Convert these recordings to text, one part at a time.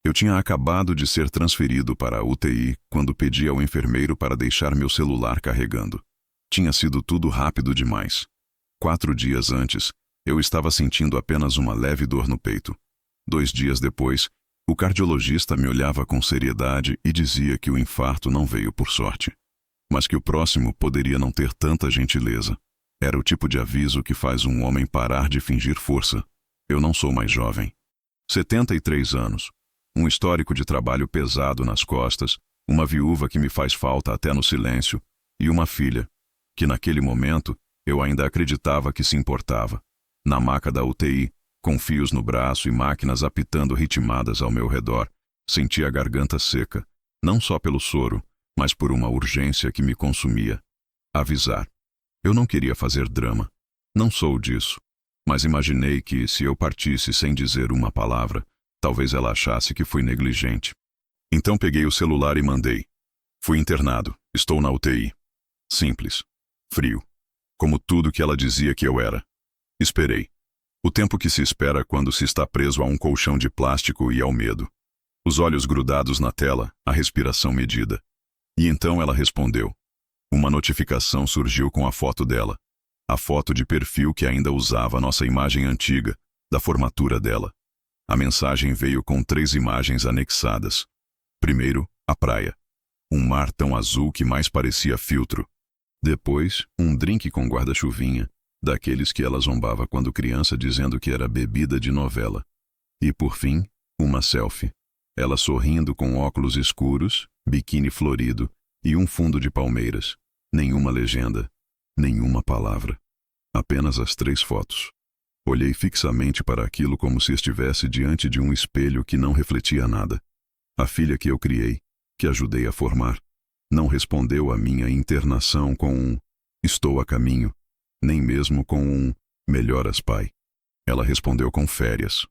Eu tinha acabado de ser transferido para a UTI quando pedi ao enfermeiro para deixar meu celular carregando. Tinha sido tudo rápido demais. 4 dias antes, eu estava sentindo apenas uma leve dor no peito. 2 dias depois, o cardiologista me olhava com seriedade e dizia que o infarto não veio por sorte, mas que o próximo poderia não ter tanta gentileza. Era o tipo de aviso que faz um homem parar de fingir força. Eu não sou mais jovem. 73 anos. Um histórico de trabalho pesado nas costas, uma viúva que me faz falta até no silêncio, e uma filha, que naquele momento eu ainda acreditava que se importava. Na maca da UTI, com fios no braço e máquinas apitando ritmadas ao meu redor, senti a garganta seca, não só pelo soro, mas por uma urgência que me consumia. Avisar. Eu não queria fazer drama. Não sou disso. Mas imaginei que, se eu partisse sem dizer uma palavra, talvez ela achasse que fui negligente. Então peguei o celular e mandei. Fui internado. Estou na UTI. Simples. Frio. Como tudo que ela dizia que eu era. Esperei. O tempo que se espera quando se está preso a um colchão de plástico e ao medo. Os olhos grudados na tela, a respiração medida. E então ela respondeu. Uma notificação surgiu com a foto dela. A foto de perfil que ainda usava nossa imagem antiga, da formatura dela. A mensagem veio com 3 imagens anexadas. Primeiro, a praia. Um mar tão azul que mais parecia filtro. Depois, um drink com guarda-chuvinha, daqueles que ela zombava quando criança dizendo que era bebida de novela. E por fim, uma selfie. Ela sorrindo com óculos escuros, biquíni florido e um fundo de palmeiras. Nenhuma legenda, nenhuma palavra. Apenas as 3 fotos. Olhei fixamente para aquilo como se estivesse diante de um espelho que não refletia nada. A filha que eu criei, que ajudei a formar, não respondeu à minha internação com um "estou a caminho", nem mesmo com um "melhoras, pai". Ela respondeu com férias.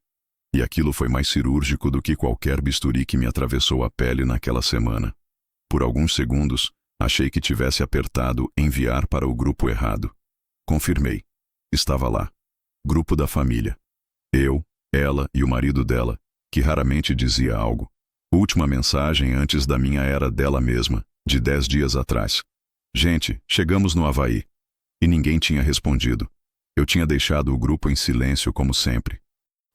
E aquilo foi mais cirúrgico do que qualquer bisturi que me atravessou a pele naquela semana. Por alguns segundos, achei que tivesse apertado enviar para o grupo errado. Confirmei. Estava lá. Grupo da família. Eu, ela e o marido dela, que raramente dizia algo. Última mensagem antes da minha era dela mesma, de 10 dias atrás. Gente, chegamos no Havaí. E ninguém tinha respondido. Eu tinha deixado o grupo em silêncio como sempre.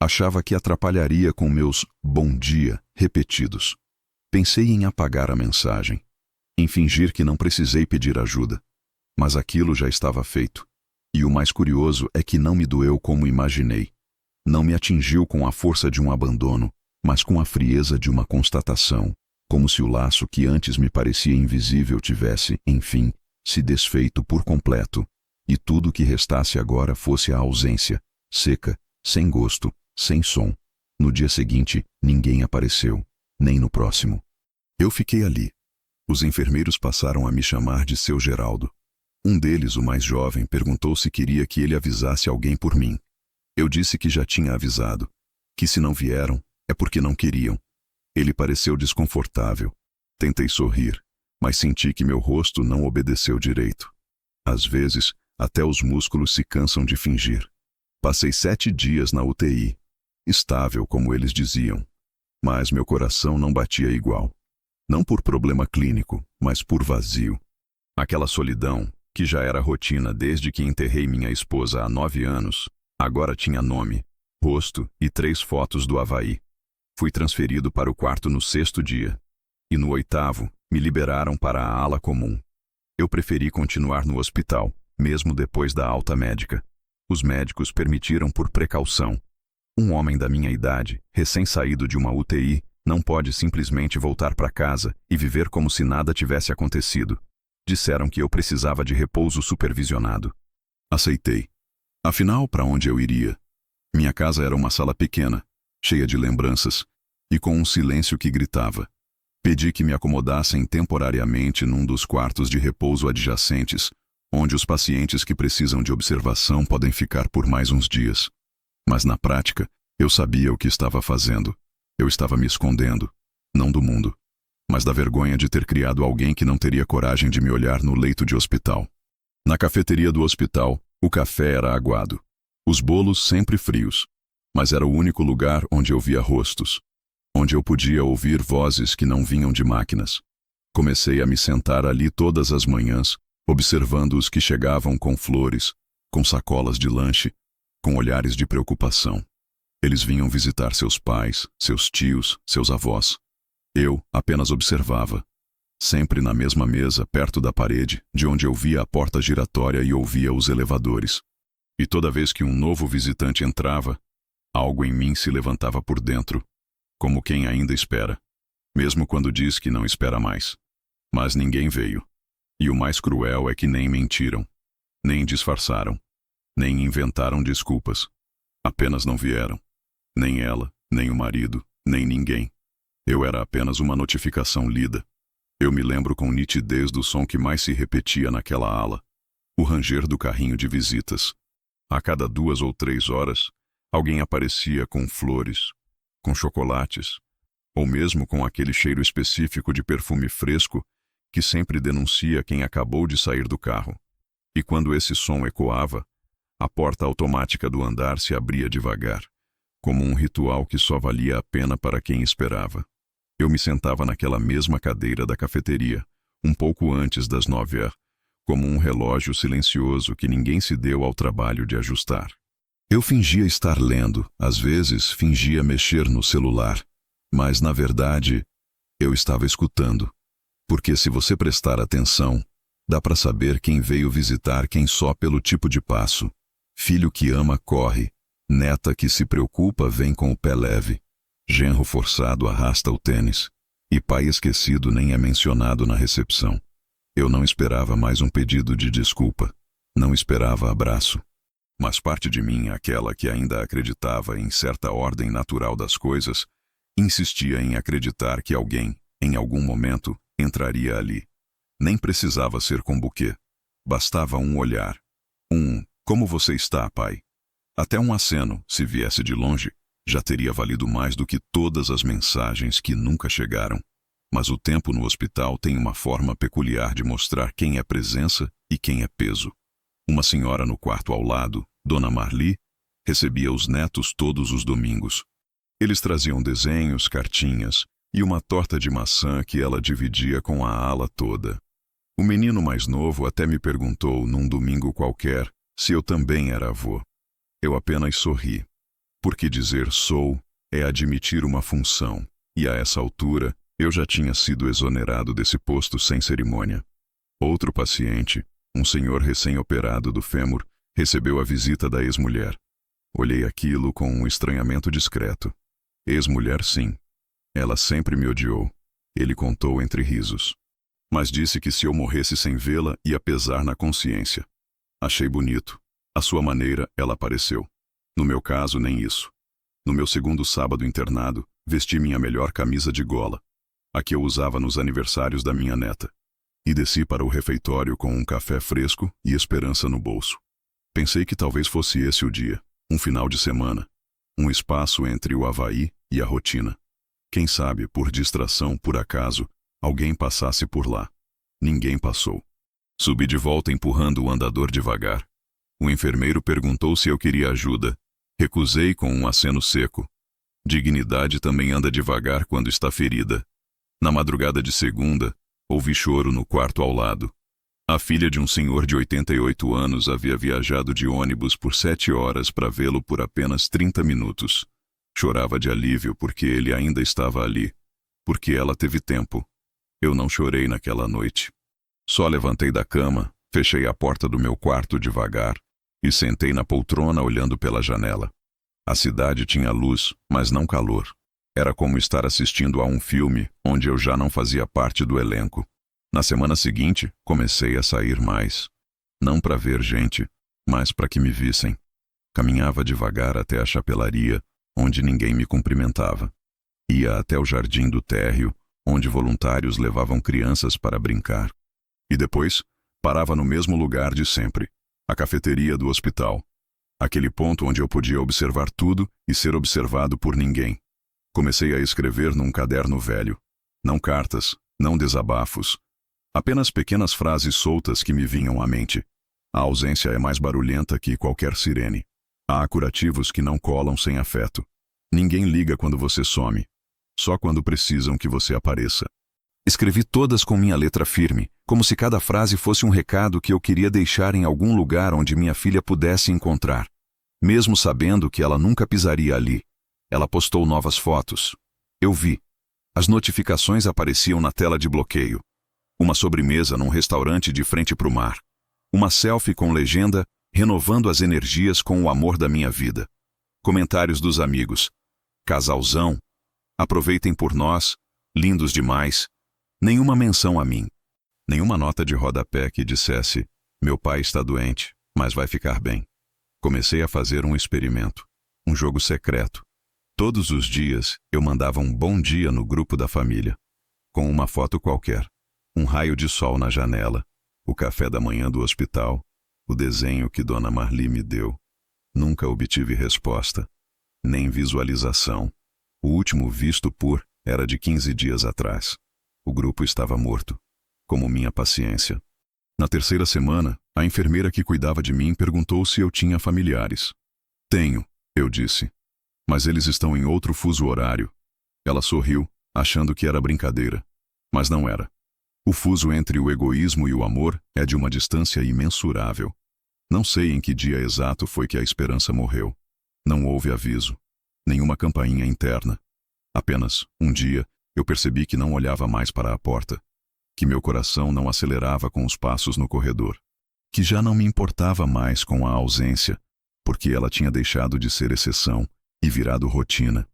Achava que atrapalharia com meus "bom dia" repetidos. Pensei em apagar a mensagem, em fingir que não precisei pedir ajuda. Mas aquilo já estava feito. E o mais curioso é que não me doeu como imaginei. Não me atingiu com a força de um abandono, mas com a frieza de uma constatação, como se o laço que antes me parecia invisível tivesse, enfim, se desfeito por completo, e tudo o que restasse agora fosse a ausência, seca, sem gosto, sem som. No dia seguinte, ninguém apareceu, nem no próximo. Eu fiquei ali. Os enfermeiros passaram a me chamar de seu Geraldo. Um deles, o mais jovem, perguntou se queria que ele avisasse alguém por mim. Eu disse que já tinha avisado, que se não vieram, é porque não queriam. Ele pareceu desconfortável. Tentei sorrir, mas senti que meu rosto não obedeceu direito. Às vezes, até os músculos se cansam de fingir. Passei 7 dias na UTI, estável como eles diziam, mas meu coração não batia igual. Não por problema clínico, mas por vazio. Aquela solidão, que já era rotina desde que enterrei minha esposa há 9 anos, agora tinha nome, rosto e 3 fotos do Havaí. Fui transferido para o quarto no 6º dia. E no 8º, me liberaram para a ala comum. Eu preferi continuar no hospital, mesmo depois da alta médica. Os médicos permitiram por precaução. Um homem da minha idade, recém-saído de uma UTI, não pode simplesmente voltar para casa e viver como se nada tivesse acontecido. Disseram que eu precisava de repouso supervisionado. Aceitei. Afinal, para onde eu iria? Minha casa era uma sala pequena, cheia de lembranças, e com um silêncio que gritava. Pedi que me acomodassem temporariamente num dos quartos de repouso adjacentes, onde os pacientes que precisam de observação podem ficar por mais uns dias. Mas na prática, eu sabia o que estava fazendo. Eu estava me escondendo, não do mundo, mas da vergonha de ter criado alguém que não teria coragem de me olhar no leito de hospital. Na cafeteria do hospital, o café era aguado. Os bolos sempre frios, mas era o único lugar onde eu via rostos. onde eu podia ouvir vozes que não vinham de máquinas. Comecei a me sentar ali todas as manhãs, observando os que chegavam com flores, com sacolas de lanche, com olhares de preocupação. Eles vinham visitar seus pais, seus tios, seus avós. Eu apenas observava, sempre na mesma mesa, perto da parede, de onde eu via a porta giratória e ouvia os elevadores. E toda vez que um novo visitante entrava, algo em mim se levantava por dentro, como quem ainda espera, mesmo quando diz que não espera mais. Mas ninguém veio. E o mais cruel é que nem mentiram, nem disfarçaram, nem inventaram desculpas. Apenas não vieram. Nem ela, nem o marido, nem ninguém. Eu era apenas uma notificação lida. Eu me lembro com nitidez do som que mais se repetia naquela ala, o ranger do carrinho de visitas. A cada 2 ou 3 horas, alguém aparecia com flores, com chocolates, ou mesmo com aquele cheiro específico de perfume fresco que sempre denuncia quem acabou de sair do carro. E quando esse som ecoava, a porta automática do andar se abria devagar, como um ritual que só valia a pena para quem esperava. Eu me sentava naquela mesma cadeira da cafeteria, um pouco antes das 9h, como um relógio silencioso que ninguém se deu ao trabalho de ajustar. Eu fingia estar lendo, às vezes fingia mexer no celular, mas, na verdade, eu estava escutando. Porque se você prestar atenção, dá para saber quem veio visitar quem só pelo tipo de passo. Filho que ama corre, neta que se preocupa vem com o pé leve, genro forçado arrasta o tênis, e pai esquecido nem é mencionado na recepção. Eu não esperava mais um pedido de desculpa, não esperava abraço. Mas parte de mim, aquela que ainda acreditava em certa ordem natural das coisas, insistia em acreditar que alguém, em algum momento, entraria ali. Nem precisava ser com buquê. Bastava um olhar. Como você está, pai? Até um aceno, se viesse de longe, já teria valido mais do que todas as mensagens que nunca chegaram. Mas o tempo no hospital tem uma forma peculiar de mostrar quem é presença e quem é peso. Uma senhora no quarto ao lado, Dona Marli, recebia os netos todos os domingos. Eles traziam desenhos, cartinhas e uma torta de maçã que ela dividia com a ala toda. O menino mais novo até me perguntou, num domingo qualquer, se eu também era avô. Eu apenas sorri, porque dizer sou é admitir uma função, e a essa altura eu já tinha sido exonerado desse posto sem cerimônia. Outro paciente, um senhor recém-operado do fêmur, recebeu a visita da ex-mulher. Olhei aquilo com um estranhamento discreto. Ex-mulher, sim. Ela sempre me odiou. Ele contou entre risos. Mas disse que se eu morresse sem vê-la, ia pesar na consciência. Achei bonito. À sua maneira, ela apareceu. No meu caso, nem isso. No meu segundo sábado internado, vesti minha melhor camisa de gola, a que eu usava nos aniversários da minha neta, e desci para o refeitório com um café fresco e esperança no bolso. Pensei que talvez fosse esse o dia, um final de semana, um espaço entre o Havaí e a rotina. Quem sabe, por distração, por acaso, alguém passasse por lá. Ninguém passou. Subi de volta empurrando o andador devagar. O enfermeiro perguntou se eu queria ajuda. Recusei com um aceno seco. Dignidade também anda devagar quando está ferida. Na madrugada de segunda, ouvi choro no quarto ao lado. A filha de um senhor de 88 anos havia viajado de ônibus por 7 horas para vê-lo por apenas 30 minutos. Chorava de alívio porque ele ainda estava ali. Porque ela teve tempo. Eu não chorei naquela noite. Só levantei da cama, fechei a porta do meu quarto devagar e sentei na poltrona olhando pela janela. A cidade tinha luz, mas não calor. Era como estar assistindo a um filme onde eu já não fazia parte do elenco. Na semana seguinte, comecei a sair mais. Não para ver gente, mas para que me vissem. Caminhava devagar até a chapelaria, onde ninguém me cumprimentava. Ia até o jardim do térreo, onde voluntários levavam crianças para brincar. E depois, parava no mesmo lugar de sempre, a cafeteria do hospital. Aquele ponto onde eu podia observar tudo e ser observado por ninguém. Comecei a escrever num caderno velho. Não cartas, não desabafos. Apenas pequenas frases soltas que me vinham à mente. A ausência é mais barulhenta que qualquer sirene. Há curativos que não colam sem afeto. Ninguém liga quando você some. só quando precisam que você apareça. Escrevi todas com minha letra firme, como se cada frase fosse um recado que eu queria deixar em algum lugar onde minha filha pudesse encontrar. Mesmo sabendo que ela nunca pisaria ali. Ela postou novas fotos. Eu vi. As notificações apareciam na tela de bloqueio. Uma sobremesa num restaurante de frente para o mar. Uma selfie com legenda, renovando as energias com o amor da minha vida. Comentários dos amigos. Casalzão. Aproveitem por nós. Lindos demais. Nenhuma menção a mim. Nenhuma nota de rodapé que dissesse: meu pai está doente, mas vai ficar bem. Comecei a fazer um experimento. Um jogo secreto. Todos os dias, eu mandava um bom dia no grupo da família. Com uma foto qualquer. Um raio de sol na janela. O café da manhã do hospital. O desenho que Dona Marli me deu. Nunca obtive resposta. Nem visualização. O último visto por era de 15 dias atrás. O grupo estava morto. Como minha paciência. Na terceira semana, a enfermeira que cuidava de mim perguntou se eu tinha familiares. Tenho, eu disse. Mas eles estão em outro fuso horário. Ela sorriu, achando que era brincadeira. Mas não era. O fuso entre o egoísmo e o amor é de uma distância imensurável. Não sei em que dia exato foi que a esperança morreu. Não houve aviso. Nenhuma campainha interna. Apenas, um dia, eu percebi que não olhava mais para a porta. Que meu coração não acelerava com os passos no corredor. Que já não me importava mais com a ausência, porque ela tinha deixado de ser exceção e virado rotina.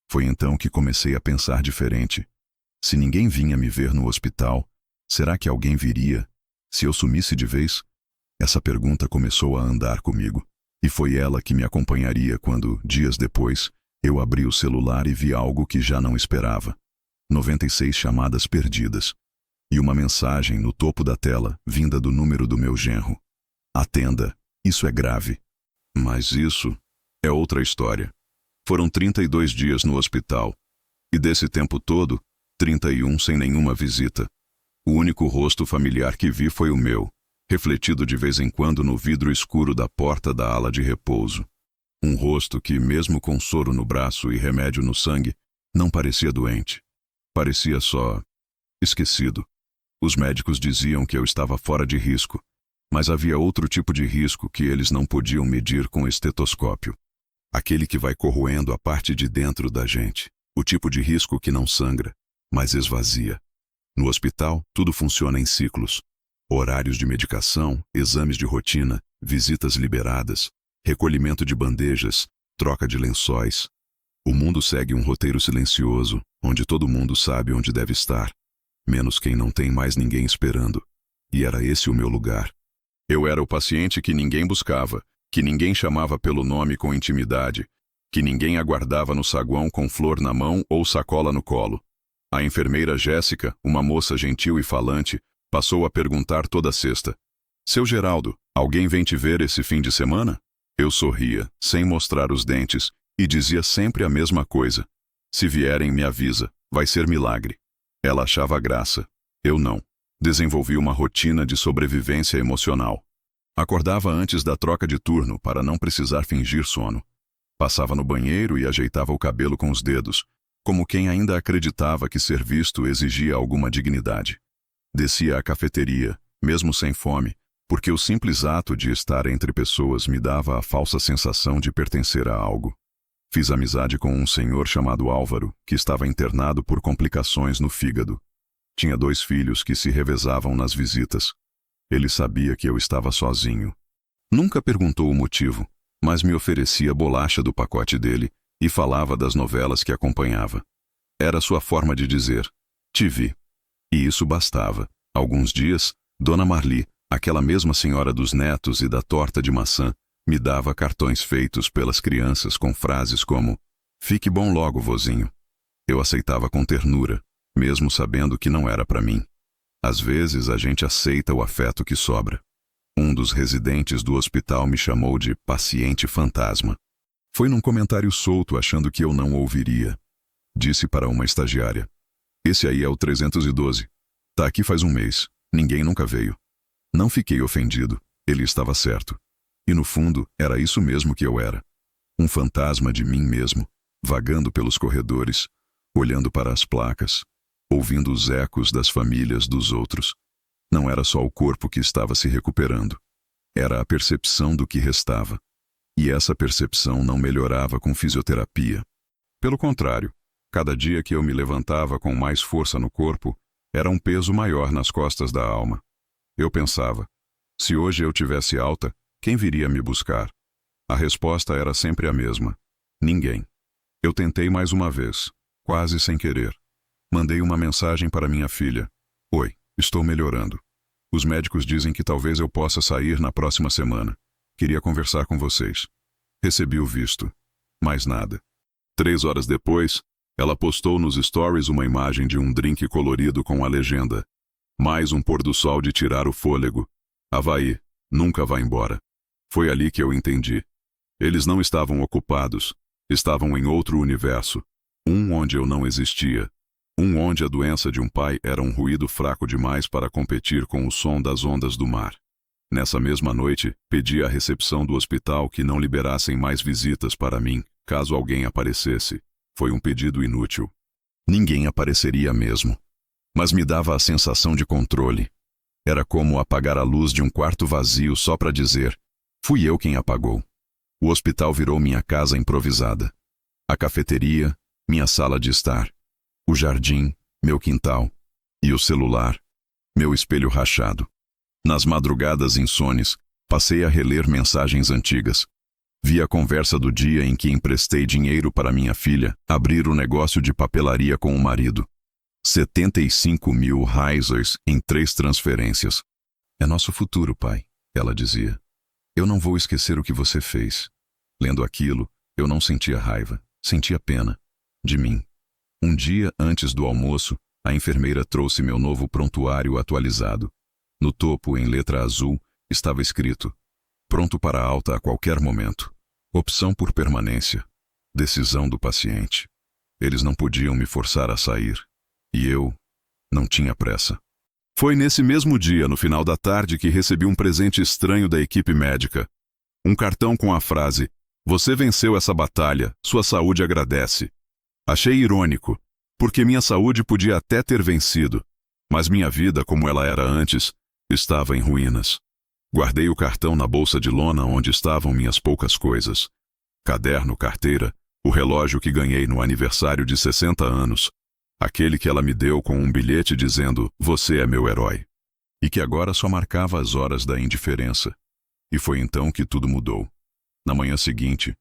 Foi então que comecei a pensar diferente. Se ninguém vinha me ver no hospital, será que alguém viria? Se eu sumisse de vez? Essa pergunta começou a andar comigo. E foi ela que me acompanharia quando, dias depois, eu abri o celular e vi algo que já não esperava. 96 chamadas perdidas. E uma mensagem no topo da tela, vinda do número do meu genro. Atenda, isso é grave. Mas isso é outra história. Foram 32 dias no hospital. E desse tempo todo, 31 sem nenhuma visita. O único rosto familiar que vi foi o meu, refletido de vez em quando no vidro escuro da porta da ala de repouso. Um rosto que, mesmo com soro no braço e remédio no sangue, não parecia doente. Parecia só esquecido. Os médicos diziam que eu estava fora de risco, mas havia outro tipo de risco que eles não podiam medir com estetoscópio. Aquele que vai corroendo a parte de dentro da gente. O tipo de risco que não sangra, mas esvazia. No hospital, tudo funciona em ciclos. Horários de medicação, exames de rotina, visitas liberadas, recolhimento de bandejas, troca de lençóis. O mundo segue um roteiro silencioso, onde todo mundo sabe onde deve estar, menos quem não tem mais ninguém esperando. E era esse o meu lugar. Eu era o paciente que ninguém buscava, que ninguém chamava pelo nome com intimidade, que ninguém aguardava no saguão com flor na mão ou sacola no colo. A enfermeira Jéssica, uma moça gentil e falante, passou a perguntar toda sexta: Seu Geraldo, alguém vem te ver esse fim de semana? Eu sorria, sem mostrar os dentes, e dizia sempre a mesma coisa. Se vierem, me avisa, vai ser milagre. Ela achava graça. Eu não. Desenvolvi uma rotina de sobrevivência emocional. Acordava antes da troca de turno para não precisar fingir sono. Passava no banheiro e ajeitava o cabelo com os dedos, como quem ainda acreditava que ser visto exigia alguma dignidade. Descia à cafeteria, mesmo sem fome, porque o simples ato de estar entre pessoas me dava a falsa sensação de pertencer a algo. Fiz amizade com um senhor chamado Álvaro, que estava internado por complicações no fígado. Tinha 2 filhos que se revezavam nas visitas. Ele sabia que eu estava sozinho. Nunca perguntou o motivo, mas me oferecia bolacha do pacote dele e falava das novelas que acompanhava. Era sua forma de dizer: te vi. E isso bastava. Alguns dias, Dona Marli, aquela mesma senhora dos netos e da torta de maçã, me dava cartões feitos pelas crianças com frases como: fique bom logo, vozinho. Eu aceitava com ternura, mesmo sabendo que não era para mim. Às vezes a gente aceita o afeto que sobra. Um dos residentes do hospital me chamou de paciente fantasma. Foi num comentário solto, achando que eu não ouviria. Disse para uma estagiária: esse aí é o 312. Tá aqui faz um mês. Ninguém nunca veio. Não fiquei ofendido. Ele estava certo. E no fundo, era isso mesmo que eu era. Um fantasma de mim mesmo, vagando pelos corredores. olhando para as placas, ouvindo os ecos das famílias dos outros. Não era só o corpo que estava se recuperando. Era a percepção do que restava. E essa percepção não melhorava com fisioterapia. Pelo contrário, cada dia que eu me levantava com mais força no corpo, era um peso maior nas costas da alma. Eu pensava, se hoje eu tivesse alta, quem viria me buscar? A resposta era sempre a mesma. Ninguém. Eu tentei mais uma vez, quase sem querer. Mandei uma mensagem para minha filha. Oi, estou melhorando. Os médicos dizem que talvez eu possa sair na próxima semana. Queria conversar com vocês. Recebi o visto. Mais nada. 3 horas depois, ela postou nos stories uma imagem de um drink colorido com a legenda: mais um pôr do sol de tirar o fôlego. Havaí, nunca vá embora. Foi ali que eu entendi. Eles não estavam ocupados. Estavam em outro universo. Um onde eu não existia. Um onde a doença de um pai era um ruído fraco demais para competir com o som das ondas do mar. Nessa mesma noite, pedi à recepção do hospital que não liberassem mais visitas para mim, caso alguém aparecesse. Foi um pedido inútil. Ninguém apareceria mesmo. Mas me dava a sensação de controle. Era como apagar a luz de um quarto vazio só para dizer: fui eu quem apagou. O hospital virou minha casa improvisada. A cafeteria, minha sala de estar. O jardim, meu quintal. E o celular, meu espelho rachado. Nas madrugadas insones, passei a reler mensagens antigas. Vi a conversa do dia em que emprestei dinheiro para minha filha abrir o negócio de papelaria com o marido. 75 mil Reisers em 3 transferências. É nosso futuro, pai, ela dizia. Eu não vou esquecer o que você fez. Lendo aquilo, eu não sentia raiva, sentia pena. De mim. Um dia antes do almoço, a enfermeira trouxe meu novo prontuário atualizado. No topo, em letra azul, estava escrito: pronto para alta a qualquer momento. Opção por permanência. Decisão do paciente. Eles não podiam me forçar a sair. E eu não tinha pressa. Foi nesse mesmo dia, no final da tarde, que recebi um presente estranho da equipe médica. Um cartão com a frase: você venceu essa batalha, sua saúde agradece. Achei irônico, porque minha saúde podia até ter vencido, mas minha vida, como ela era antes, estava em ruínas. Guardei o cartão na bolsa de lona onde estavam minhas poucas coisas. Caderno, carteira, o relógio que ganhei no aniversário de 60 anos. Aquele que ela me deu com um bilhete dizendo: você é meu herói. E que agora só marcava as horas da indiferença. E foi então que tudo mudou. Na manhã seguinte,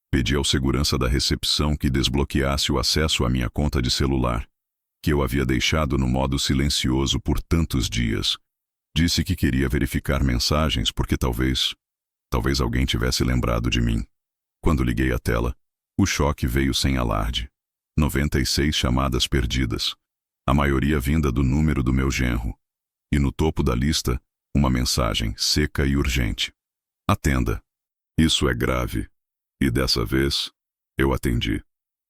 pedi ao segurança da recepção que desbloqueasse o acesso à minha conta de celular, que eu havia deixado no modo silencioso por tantos dias. Disse que queria verificar mensagens porque talvez alguém tivesse lembrado de mim. Quando liguei a tela, o choque veio sem alarde. 96 chamadas perdidas, a maioria vinda do número do meu genro. E no topo da lista, uma mensagem seca e urgente: atenda. Isso é grave. E dessa vez, eu atendi.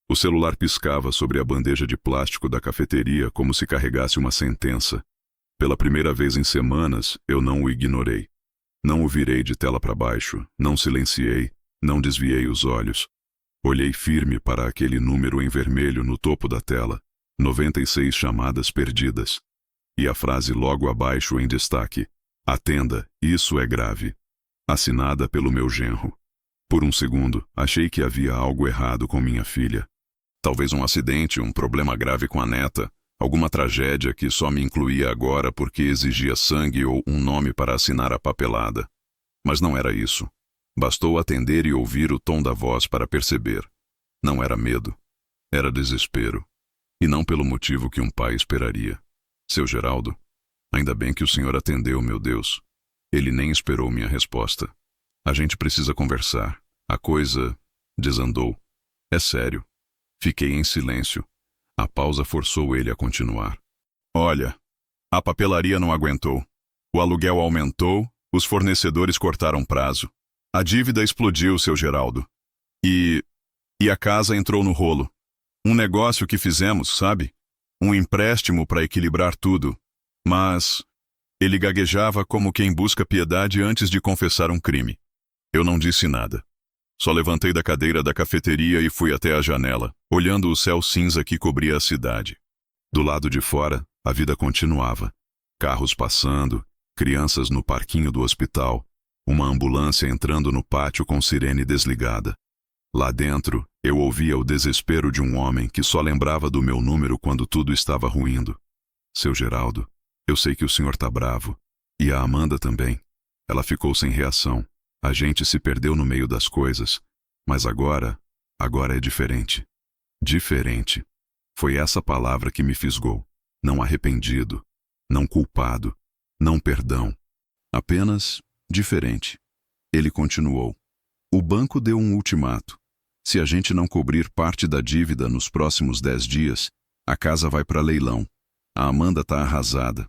O celular piscava sobre a bandeja de plástico da cafeteria como se carregasse uma sentença. Pela primeira vez em semanas, eu não o ignorei. Não o virei de tela para baixo, não silenciei, não desviei os olhos. Olhei firme para aquele número em vermelho no topo da tela, 96 chamadas perdidas. E a frase logo abaixo em destaque: atenda, isso é grave. Assinada pelo meu genro. Por um segundo, achei que havia algo errado com minha filha. Talvez um acidente, um problema grave com a neta, alguma tragédia que só me incluía agora porque exigia sangue ou um nome para assinar a papelada. Mas não era isso. Bastou atender e ouvir o tom da voz para perceber. Não era medo. Era desespero. E não pelo motivo que um pai esperaria. Seu Geraldo, ainda bem que o senhor atendeu, meu Deus. Ele nem esperou minha resposta. A gente precisa conversar. A coisa desandou. É sério. Fiquei em silêncio. A pausa forçou ele a continuar. Olha, a papelaria não aguentou. O aluguel aumentou, os fornecedores cortaram prazo. A dívida explodiu, seu Geraldo. E a casa entrou no rolo. Um negócio que fizemos, sabe? Um empréstimo para equilibrar tudo. Mas ele gaguejava como quem busca piedade antes de confessar um crime. Eu não disse nada. Só levantei da cadeira da cafeteria e fui até a janela, olhando o céu cinza que cobria a cidade. Do lado de fora, a vida continuava. Carros passando, crianças no parquinho do hospital, uma ambulância entrando no pátio com sirene desligada. Lá dentro, eu ouvia o desespero de um homem que só lembrava do meu número quando tudo estava ruindo. Seu Geraldo, eu sei que o senhor tá bravo. E a Amanda também. Ela ficou sem reação. A gente se perdeu no meio das coisas. Mas agora é diferente. Diferente. Foi essa palavra que me fisgou. Não arrependido. Não culpado. Não perdão. Apenas diferente. Ele continuou. O banco deu um ultimato. Se a gente não cobrir parte da dívida nos próximos 10 dias, a casa vai para leilão. A Amanda tá arrasada.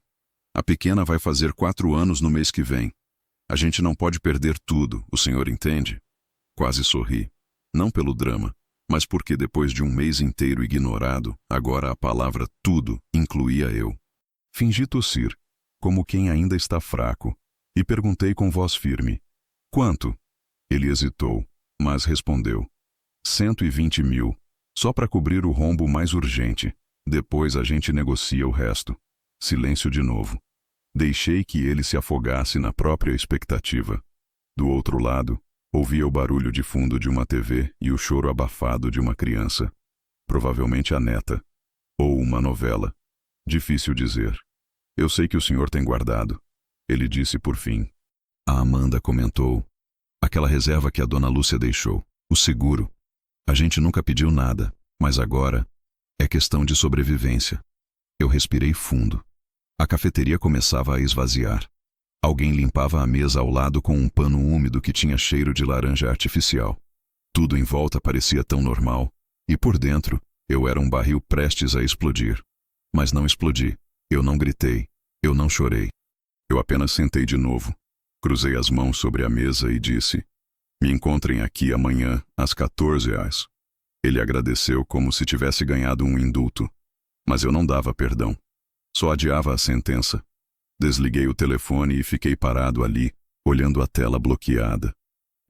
A pequena vai fazer 4 anos no mês que vem. A gente não pode perder tudo, o senhor entende? Quase sorri. Não pelo drama, mas porque depois de um mês inteiro ignorado, agora a palavra tudo incluía eu. Fingi tossir, como quem ainda está fraco, e perguntei com voz firme. Quanto? Ele hesitou, mas respondeu. 120 mil, só para cobrir o rombo mais urgente. Depois a gente negocia o resto. Silêncio de novo. Deixei que ele se afogasse na própria expectativa. Do outro lado, ouvia o barulho de fundo de uma TV e o choro abafado de uma criança. Provavelmente a neta. Ou uma novela. Difícil dizer. Eu sei que o senhor tem guardado. Ele disse por fim. A Amanda comentou. Aquela reserva que a dona Lúcia deixou. O seguro. A gente nunca pediu nada, mas agora é questão de sobrevivência. Eu respirei fundo. A cafeteria começava a esvaziar. Alguém limpava a mesa ao lado com um pano úmido que tinha cheiro de laranja artificial. Tudo em volta parecia tão normal, e por dentro eu era um barril prestes a explodir. Mas não explodi. Eu não gritei. Eu não chorei. Eu apenas sentei de novo. Cruzei as mãos sobre a mesa e disse: me encontrem aqui amanhã, às 14 horas. Ele agradeceu como se tivesse ganhado um indulto. Mas eu não dava perdão. Só adiava a sentença. Desliguei o telefone e fiquei parado ali, olhando a tela bloqueada.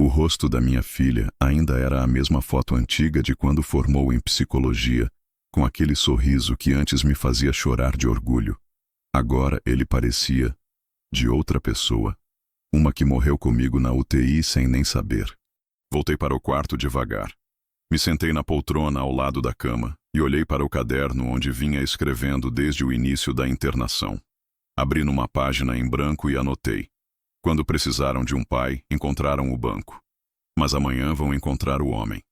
O rosto da minha filha ainda era a mesma foto antiga de quando formou em psicologia, com aquele sorriso que antes me fazia chorar de orgulho. Agora ele parecia de outra pessoa. Uma que morreu comigo na UTI sem nem saber. Voltei para o quarto devagar. Me sentei na poltrona ao lado da cama e olhei para o caderno onde vinha escrevendo desde o início da internação. Abri numa página em branco e anotei. Quando precisaram de um pai, encontraram o banco. Mas amanhã vão encontrar o homem.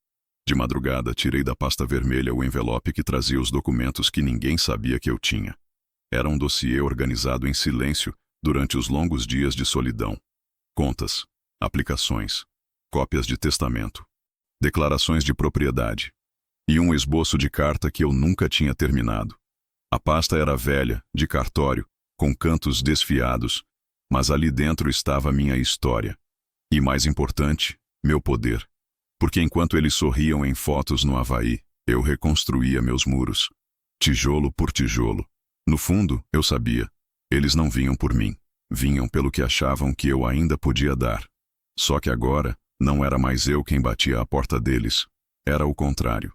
De madrugada, tirei da pasta vermelha o envelope que trazia os documentos que ninguém sabia que eu tinha. Era um dossiê organizado em silêncio durante os longos dias de solidão. Contas, aplicações, cópias de testamento, declarações de propriedade e um esboço de carta que eu nunca tinha terminado. A pasta era velha, de cartório, com cantos desfiados, mas ali dentro estava minha história. E mais importante, meu poder. Porque enquanto eles sorriam em fotos no Havaí, eu reconstruía meus muros, tijolo por tijolo. No fundo, eu sabia, eles não vinham por mim. Vinham pelo que achavam que eu ainda podia dar. Só que agora, não era mais eu quem batia à porta deles. Era o contrário.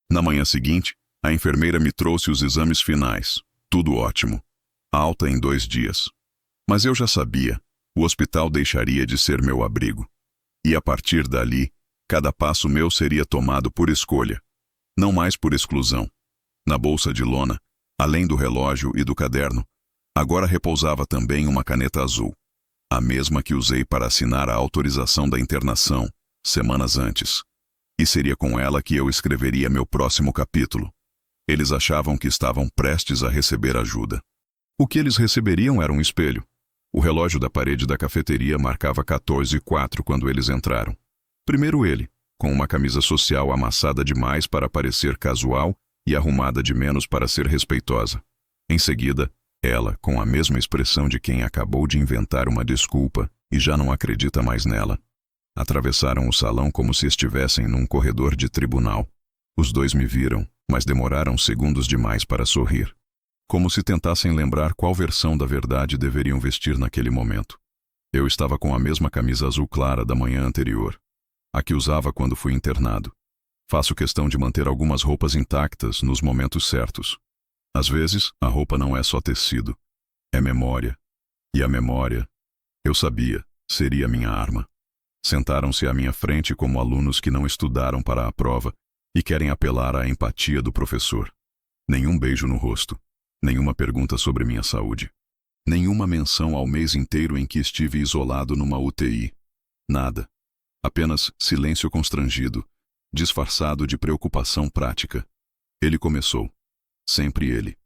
Na manhã seguinte, a enfermeira me trouxe os exames finais. Tudo ótimo. Alta em 2 dias. Mas eu já sabia. O hospital deixaria de ser meu abrigo. E a partir dali, cada passo meu seria tomado por escolha. Não mais por exclusão. Na bolsa de lona, além do relógio e do caderno, agora repousava também uma caneta azul, a mesma que usei para assinar a autorização da internação, semanas antes. E seria com ela que eu escreveria meu próximo capítulo. Eles achavam que estavam prestes a receber ajuda. O que eles receberiam era um espelho. O relógio da parede da cafeteria marcava 14h04 quando eles entraram. Primeiro ele, com uma camisa social amassada demais para parecer casual e arrumada de menos para ser respeitosa. Em seguida, ela, com a mesma expressão de quem acabou de inventar uma desculpa e já não acredita mais nela. Atravessaram o salão como se estivessem num corredor de tribunal. Os dois me viram, mas demoraram segundos demais para sorrir. Como se tentassem lembrar qual versão da verdade deveriam vestir naquele momento. Eu estava com a mesma camisa azul clara da manhã anterior. a que usava quando fui internado. Faço questão de manter algumas roupas intactas nos momentos certos. Às vezes, a roupa não é só tecido, é memória. E a memória, eu sabia, seria minha arma. Sentaram-se à minha frente como alunos que não estudaram para a prova e querem apelar à empatia do professor. Nenhum beijo no rosto, nenhuma pergunta sobre minha saúde. Nenhuma menção ao mês inteiro em que estive isolado numa UTI. Nada. Apenas silêncio constrangido, disfarçado de preocupação prática. Ele começou. Sempre ele.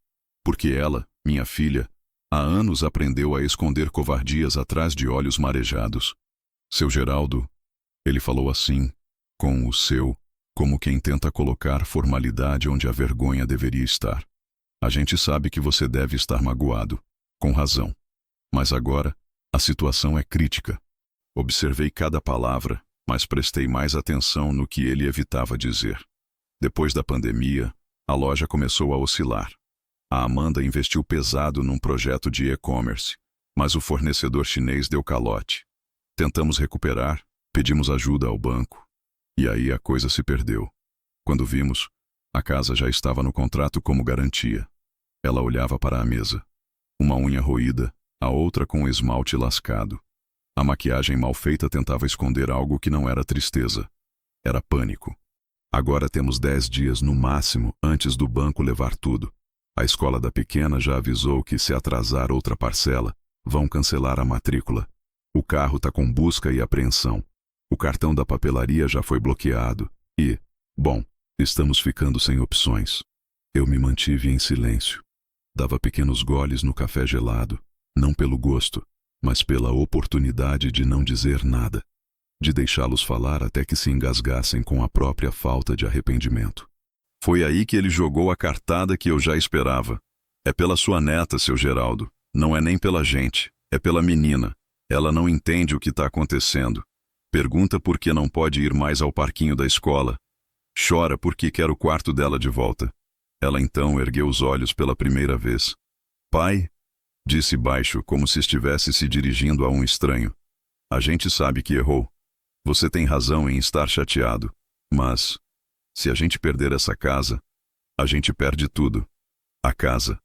Porque ela, minha filha, há anos aprendeu a esconder covardias atrás de olhos marejados. Seu Geraldo, ele falou assim, com o seu, como quem tenta colocar formalidade onde a vergonha deveria estar. A gente sabe que você deve estar magoado, com razão. Mas agora, a situação é crítica. Observei cada palavra, mas prestei mais atenção no que ele evitava dizer. Depois da pandemia, a loja começou a oscilar. A Amanda investiu pesado num projeto de e-commerce, mas o fornecedor chinês deu calote. Tentamos recuperar, pedimos ajuda ao banco. E aí a coisa se perdeu. Quando vimos, a casa já estava no contrato como garantia. Ela olhava para a mesa. Uma unha roída, a outra com o esmalte lascado. A maquiagem mal feita tentava esconder algo que não era tristeza. Era pânico. Agora temos 10 dias no máximo antes do banco levar tudo. A escola da pequena já avisou que se atrasar outra parcela, vão cancelar a matrícula. O carro está com busca e apreensão. O cartão da papelaria já foi bloqueado. E, bom, estamos ficando sem opções. Eu me mantive em silêncio. Dava pequenos goles no café gelado, não pelo gosto, mas pela oportunidade de não dizer nada. De deixá-los falar até que se engasgassem com a própria falta de arrependimento. Foi aí que ele jogou a cartada que eu já esperava. É pela sua neta, seu Geraldo. Não é nem pela gente, é pela menina. Ela não entende o que está acontecendo. Pergunta por que não pode ir mais ao parquinho da escola. Chora porque quer o quarto dela de volta. Ela então ergueu os olhos pela primeira vez. Pai, disse baixo, como se estivesse se dirigindo a um estranho. A gente sabe que errou. Você tem razão em estar chateado. Mas, se a gente perder essa casa, a gente perde tudo. A casa.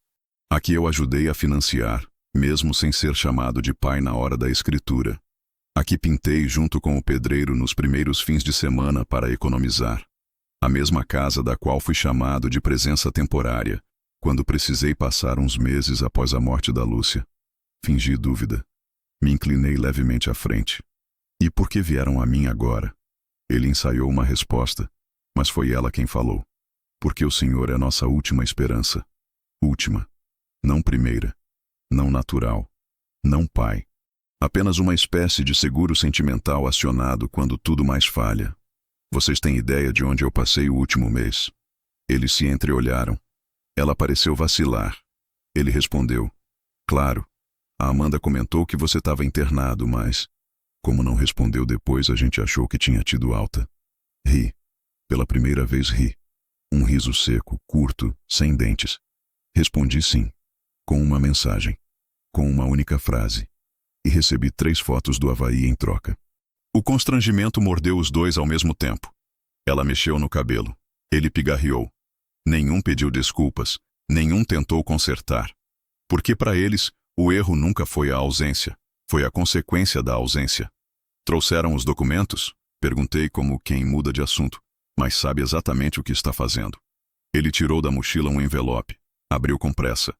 A que eu ajudei a financiar, mesmo sem ser chamado de pai na hora da escritura. A que pintei junto com o pedreiro nos primeiros fins de semana para economizar. A mesma casa da qual fui chamado de presença temporária, quando precisei passar uns meses após a morte da Lúcia. Fingi dúvida. Me inclinei levemente à frente. E por que vieram a mim agora? Ele ensaiou uma resposta, mas foi ela quem falou. Porque o Senhor é nossa última esperança. Última. Não primeira. Não natural. Não pai. Apenas uma espécie de seguro sentimental acionado quando tudo mais falha. Vocês têm ideia de onde eu passei o último mês? Eles se entreolharam. Ela pareceu vacilar. Ele respondeu. Claro. A Amanda comentou que você estava internado, mas... Como não respondeu depois, a gente achou que tinha tido alta. Ri. Pela primeira vez ri. Um riso seco, curto, sem dentes. Respondi sim. Com uma mensagem. Com uma única frase. E recebi 3 fotos do Havaí em troca. O constrangimento mordeu os dois ao mesmo tempo. Ela mexeu no cabelo. Ele pigarreou. Nenhum pediu desculpas. Nenhum tentou consertar. Porque para eles, o erro nunca foi a ausência. Foi a consequência da ausência. Trouxeram os documentos? Perguntei como quem muda de assunto, mas sabe exatamente o que está fazendo. Ele tirou da mochila um envelope. Abriu com pressa.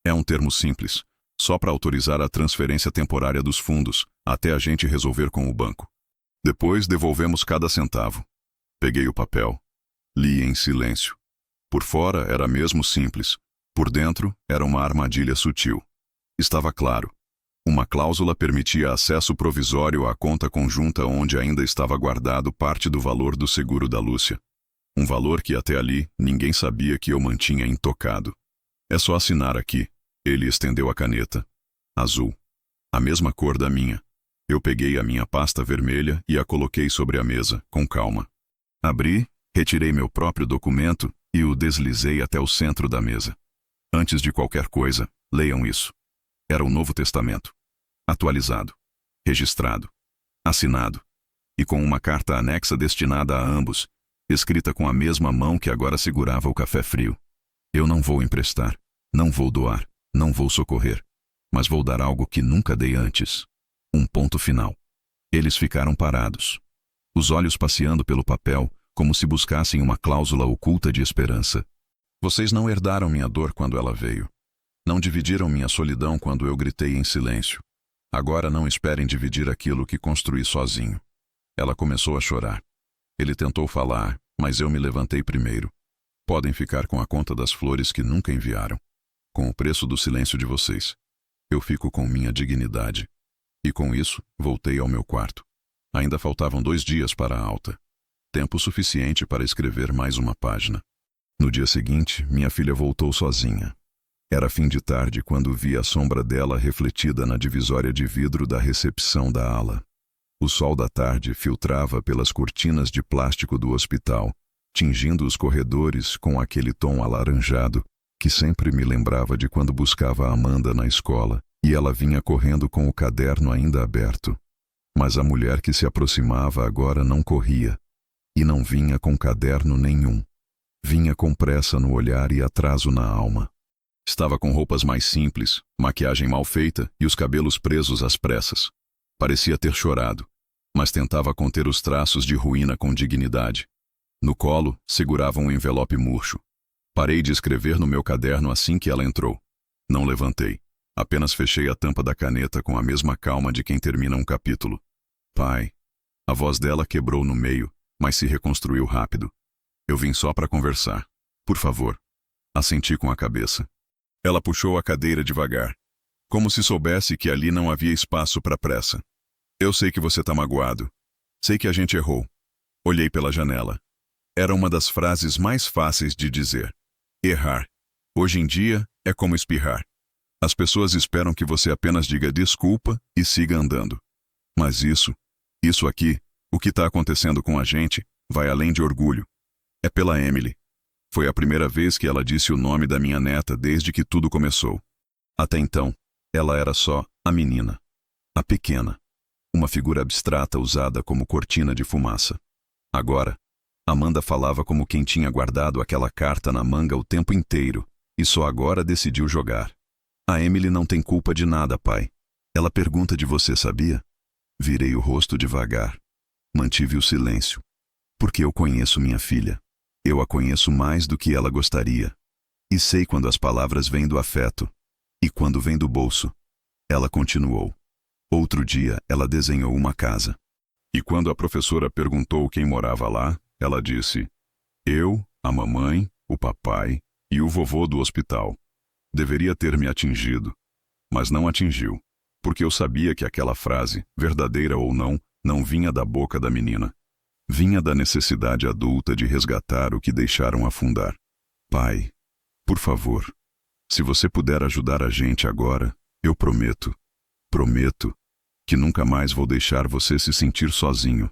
É um termo simples. Só para autorizar a transferência temporária dos fundos, até a gente resolver com o banco. Depois devolvemos cada centavo. Peguei o papel. Li em silêncio. Por fora era mesmo simples. Por dentro era uma armadilha sutil. Estava claro. Uma cláusula permitia acesso provisório à conta conjunta onde ainda estava guardado parte do valor do seguro da Lúcia. Um valor que até ali ninguém sabia que eu mantinha intocado. É só assinar aqui. Ele estendeu a caneta. Azul. A mesma cor da minha. Eu peguei a minha pasta vermelha e a coloquei sobre a mesa, com calma. Abri, retirei meu próprio documento e o deslizei até o centro da mesa. Antes de qualquer coisa, leiam isso. Era o Novo Testamento. Atualizado. Registrado. Assinado. e com uma carta anexa destinada a ambos, escrita com a mesma mão que agora segurava o café frio. Eu não vou emprestar, não vou doar, não vou socorrer, mas vou dar algo que nunca dei antes. Um ponto final. Eles ficaram parados, os olhos passeando pelo papel, como se buscassem uma cláusula oculta de esperança. Vocês não herdaram minha dor quando ela veio. Não dividiram minha solidão quando eu gritei em silêncio. Agora não esperem dividir aquilo que construí sozinho. Ela começou a chorar. Ele tentou falar, mas eu me levantei primeiro. Podem ficar com a conta das flores que nunca enviaram. Com o preço do silêncio de vocês. Eu fico com minha dignidade. E com isso, voltei ao meu quarto. Ainda faltavam 2 dias para a alta. Tempo suficiente para escrever mais uma página. No dia seguinte, minha filha voltou sozinha. Era fim de tarde quando vi a sombra dela refletida na divisória de vidro da recepção da ala. O sol da tarde filtrava pelas cortinas de plástico do hospital, tingindo os corredores com aquele tom alaranjado que sempre me lembrava de quando buscava a Amanda na escola e ela vinha correndo com o caderno ainda aberto. Mas a mulher que se aproximava agora não corria e não vinha com caderno nenhum. Vinha com pressa no olhar e atraso na alma. Estava com roupas mais simples, maquiagem mal feita e os cabelos presos às pressas. Parecia ter chorado, mas tentava conter os traços de ruína com dignidade. No colo, segurava um envelope murcho. Parei de escrever no meu caderno assim que ela entrou. Não levantei. Apenas fechei a tampa da caneta com a mesma calma de quem termina um capítulo. Pai. A voz dela quebrou no meio, mas se reconstruiu rápido. Eu vim só para conversar. Por favor. Assenti com a cabeça. Ela puxou a cadeira devagar, como se soubesse que ali não havia espaço para pressa. Eu sei que você tá magoado. Sei que a gente errou. Olhei pela janela. Era uma das frases mais fáceis de dizer. Errar. Hoje em dia, é como espirrar. As pessoas esperam que você apenas diga desculpa e siga andando. Mas isso aqui, o que está acontecendo com a gente, vai além de orgulho. É pela Emily. Foi a primeira vez que ela disse o nome da minha neta desde que tudo começou. Até então, ela era só a menina. A pequena. Uma figura abstrata usada como cortina de fumaça. Agora, Amanda falava como quem tinha guardado aquela carta na manga o tempo inteiro e só agora decidiu jogar. A Emily não tem culpa de nada, pai. Ela pergunta de você, sabia? Virei o rosto devagar. Mantive o silêncio. Porque eu conheço minha filha. Eu a conheço mais do que ela gostaria. E sei quando as palavras vêm do afeto. E quando vêm do bolso. Ela continuou. Outro dia, ela desenhou uma casa. E quando a professora perguntou quem morava lá, ela disse: eu, a mamãe, o papai e o vovô do hospital. Deveria ter me atingido, mas não atingiu, porque eu sabia que aquela frase, verdadeira ou não, não vinha da boca da menina. Vinha da necessidade adulta de resgatar o que deixaram afundar. Pai, por favor, se você puder ajudar a gente agora, eu prometo que nunca mais vou deixar você se sentir sozinho.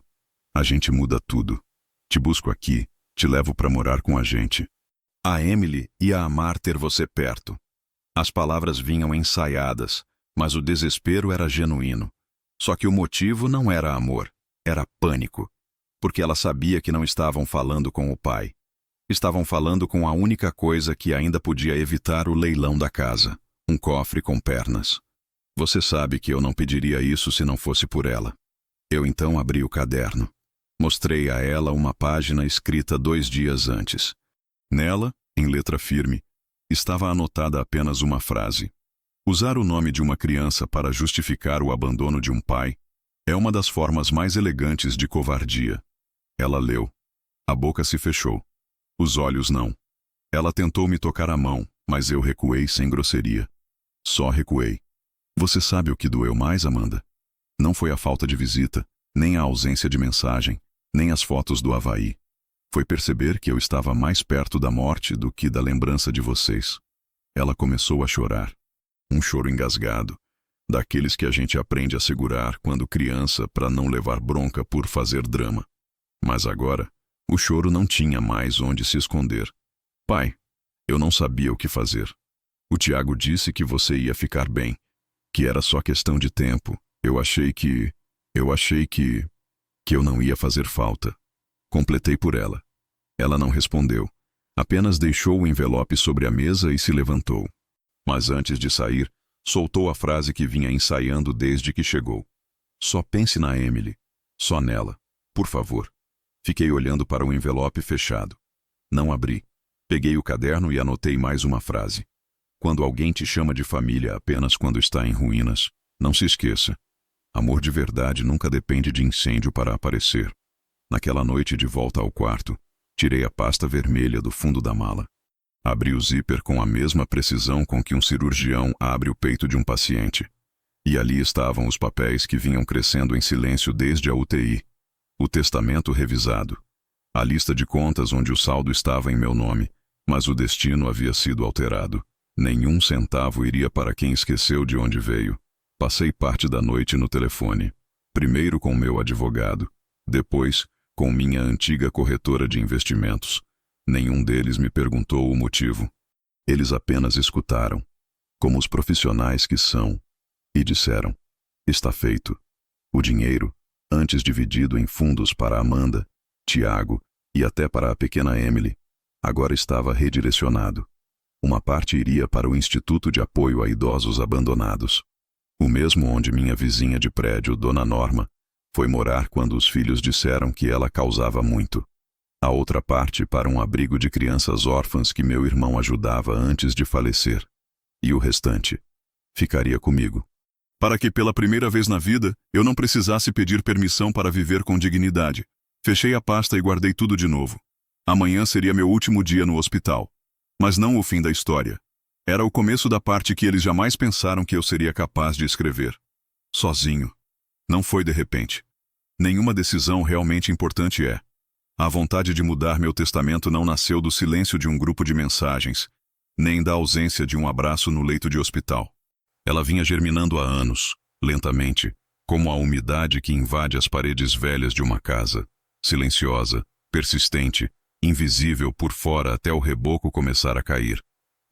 A gente muda tudo. Te busco aqui, te levo para morar com a gente. A Emily ia amar ter você perto. As palavras vinham ensaiadas, mas o desespero era genuíno. Só que o motivo não era amor, era pânico. Porque ela sabia que não estavam falando com o pai. Estavam falando com a única coisa que ainda podia evitar o leilão da casa, um cofre com pernas. Você sabe que eu não pediria isso se não fosse por ela. Eu então abri o caderno. Mostrei a ela uma página escrita 2 dias antes. Nela, em letra firme, estava anotada apenas uma frase. Usar o nome de uma criança para justificar o abandono de um pai é uma das formas mais elegantes de covardia. Ela leu. A boca se fechou. Os olhos não. Ela tentou me tocar a mão, mas eu recuei sem grosseria. Só recuei. Você sabe o que doeu mais, Amanda? Não foi a falta de visita, nem a ausência de mensagem, nem as fotos do Havaí. Foi perceber que eu estava mais perto da morte do que da lembrança de vocês. Ela começou a chorar. Um choro engasgado, daqueles que a gente aprende a segurar quando criança para não levar bronca por fazer drama. Mas agora, o choro não tinha mais onde se esconder. Pai, eu não sabia o que fazer. O Tiago disse que você ia ficar bem, que era só questão de tempo. Eu achei que... que eu não ia fazer falta. Completei por ela. Ela não respondeu. Apenas deixou o envelope sobre a mesa e se levantou. Mas antes de sair, soltou a frase que vinha ensaiando desde que chegou. Só pense na Emily. Só nela. Por favor. Fiquei olhando para o envelope fechado. Não abri. Peguei o caderno e anotei mais uma frase. Quando alguém te chama de família apenas quando está em ruínas, não se esqueça. Amor de verdade nunca depende de incêndio para aparecer. Naquela noite de volta ao quarto, tirei a pasta vermelha do fundo da mala. Abri o zíper com a mesma precisão com que um cirurgião abre o peito de um paciente. E ali estavam os papéis que vinham crescendo em silêncio desde a UTI. O testamento revisado. A lista de contas onde o saldo estava em meu nome, mas o destino havia sido alterado. Nenhum centavo iria para quem esqueceu de onde veio. Passei parte da noite no telefone. Primeiro com meu advogado. Depois, com minha antiga corretora de investimentos. Nenhum deles me perguntou o motivo. Eles apenas escutaram, como os profissionais que são, e disseram: está feito. O dinheiro, antes dividido em fundos para Amanda, Tiago e até para a pequena Emily, agora estava redirecionado. Uma parte iria para o Instituto de Apoio a Idosos Abandonados. O mesmo onde minha vizinha de prédio, Dona Norma, foi morar quando os filhos disseram que ela causava muito. A outra parte para um abrigo de crianças órfãs que meu irmão ajudava antes de falecer. E o restante ficaria comigo. Para que pela primeira vez na vida eu não precisasse pedir permissão para viver com dignidade. Fechei a pasta e guardei tudo de novo. Amanhã seria meu último dia no hospital. Mas não o fim da história. Era o começo da parte que eles jamais pensaram que eu seria capaz de escrever. Sozinho. Não foi de repente. Nenhuma decisão realmente importante é. A vontade de mudar meu testamento não nasceu do silêncio de um grupo de mensagens, nem da ausência de um abraço no leito de hospital. Ela vinha germinando há anos, lentamente, como a umidade que invade as paredes velhas de uma casa, silenciosa, persistente, invisível por fora até o reboco começar a cair.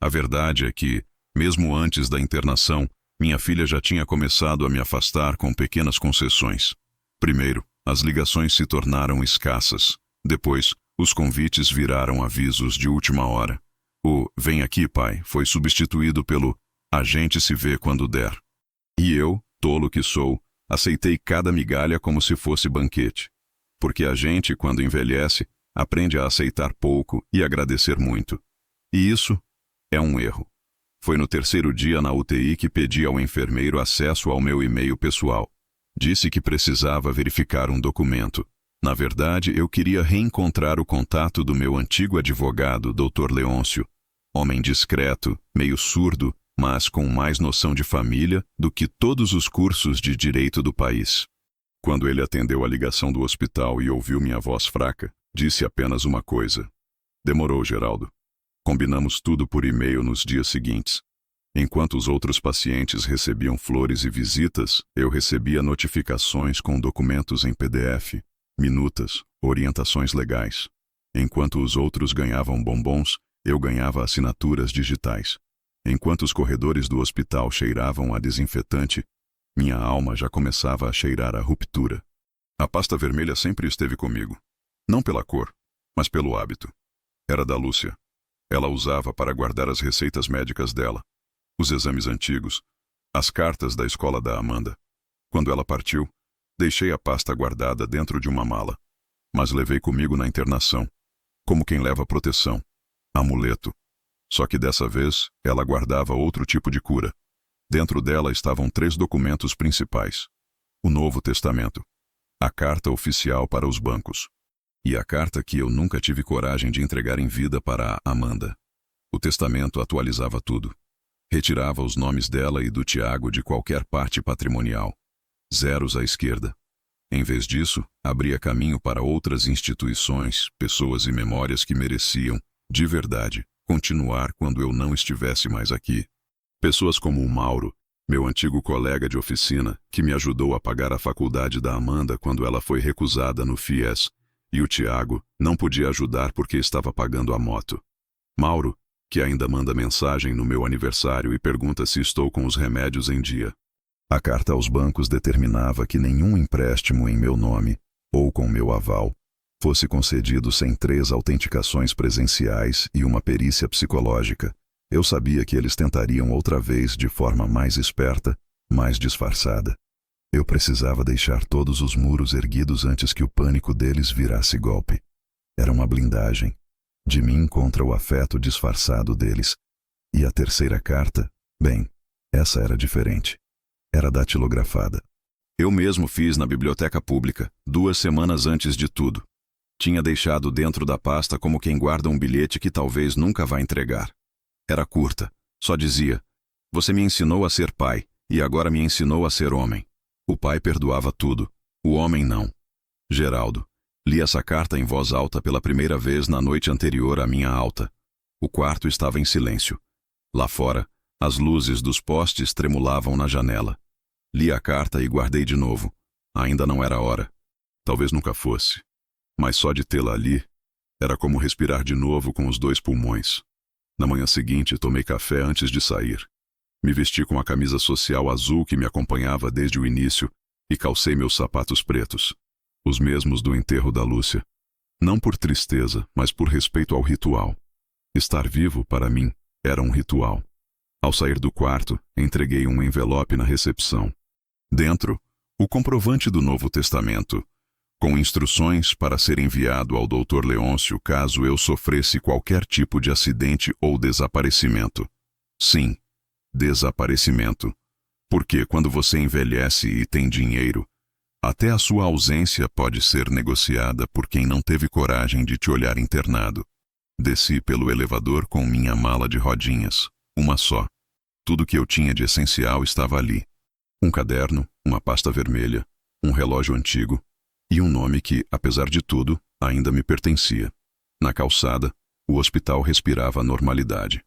A verdade é que, mesmo antes da internação, minha filha já tinha começado a me afastar com pequenas concessões. Primeiro, as ligações se tornaram escassas. Depois, os convites viraram avisos de última hora. O "vem aqui, pai" foi substituído pelo "a gente se vê quando der". E eu, tolo que sou, aceitei cada migalha como se fosse banquete. Porque a gente, quando envelhece, aprende a aceitar pouco e agradecer muito. E isso é um erro. Foi no terceiro dia na UTI que pedi ao enfermeiro acesso ao meu e-mail pessoal. Disse que precisava verificar um documento. Na verdade, eu queria reencontrar o contato do meu antigo advogado, Dr. Leôncio. Homem discreto, meio surdo, mas com mais noção de família do que todos os cursos de direito do país. Quando ele atendeu a ligação do hospital e ouviu minha voz fraca, disse apenas uma coisa. Demorou, Geraldo. Combinamos tudo por e-mail nos dias seguintes. Enquanto os outros pacientes recebiam flores e visitas, eu recebia notificações com documentos em PDF, minutas, orientações legais. Enquanto os outros ganhavam bombons, eu ganhava assinaturas digitais. Enquanto os corredores do hospital cheiravam a desinfetante, minha alma já começava a cheirar a ruptura. A pasta vermelha sempre esteve comigo. Não pela cor, mas pelo hábito. Era da Lúcia. Ela usava para guardar as receitas médicas dela, os exames antigos, as cartas da escola da Amanda. Quando ela partiu, deixei a pasta guardada dentro de uma mala, mas levei comigo na internação, como quem leva proteção, amuleto. Só que dessa vez, ela guardava outro tipo de cura. Dentro dela estavam 3 documentos principais. O Novo Testamento, a carta oficial para os bancos, e a carta que eu nunca tive coragem de entregar em vida para a Amanda. O testamento atualizava tudo. Retirava os nomes dela e do Tiago de qualquer parte patrimonial. Zeros à esquerda. Em vez disso, abria caminho para outras instituições, pessoas e memórias que mereciam, de verdade, continuar quando eu não estivesse mais aqui. Pessoas como o Mauro, meu antigo colega de oficina, que me ajudou a pagar a faculdade da Amanda quando ela foi recusada no FIES, e o Tiago não podia ajudar porque estava pagando a moto. Mauro, que ainda manda mensagem no meu aniversário e pergunta se estou com os remédios em dia. A carta aos bancos determinava que nenhum empréstimo em meu nome, ou com meu aval, fosse concedido sem 3 autenticações presenciais e uma perícia psicológica, eu sabia que eles tentariam outra vez de forma mais esperta, mais disfarçada. Eu precisava deixar todos os muros erguidos antes que o pânico deles virasse golpe. Era uma blindagem, de mim contra o afeto disfarçado deles. E a terceira carta, bem, essa era diferente. Era datilografada. Eu mesmo fiz na biblioteca pública, 2 semanas antes de tudo. Tinha deixado dentro da pasta como quem guarda um bilhete que talvez nunca vá entregar. Era curta, só dizia: "Você me ensinou a ser pai, e agora me ensinou a ser homem." O pai perdoava tudo, o homem não. Geraldo. Li essa carta em voz alta pela primeira vez na noite anterior à minha alta. O quarto estava em silêncio. Lá fora, as luzes dos postes tremulavam na janela. Li a carta e guardei de novo. Ainda não era hora. Talvez nunca fosse. Mas só de tê-la ali, era como respirar de novo com os 2 pulmões. Na manhã seguinte, tomei café antes de sair. Me vesti com a camisa social azul que me acompanhava desde o início e calcei meus sapatos pretos, os mesmos do enterro da Lúcia. Não por tristeza, mas por respeito ao ritual. Estar vivo, para mim, era um ritual. Ao sair do quarto, entreguei um envelope na recepção. Dentro, o comprovante do Novo Testamento, com instruções para ser enviado ao Dr. Leôncio caso eu sofresse qualquer tipo de acidente ou desaparecimento. Sim, desaparecimento. Porque quando você envelhece e tem dinheiro, até a sua ausência pode ser negociada por quem não teve coragem de te olhar internado. Desci pelo elevador com minha mala de rodinhas, uma só. Tudo que eu tinha de essencial estava ali. Um caderno, uma pasta vermelha, um relógio antigo e um nome que, apesar de tudo, ainda me pertencia. Na calçada, o hospital respirava normalidade.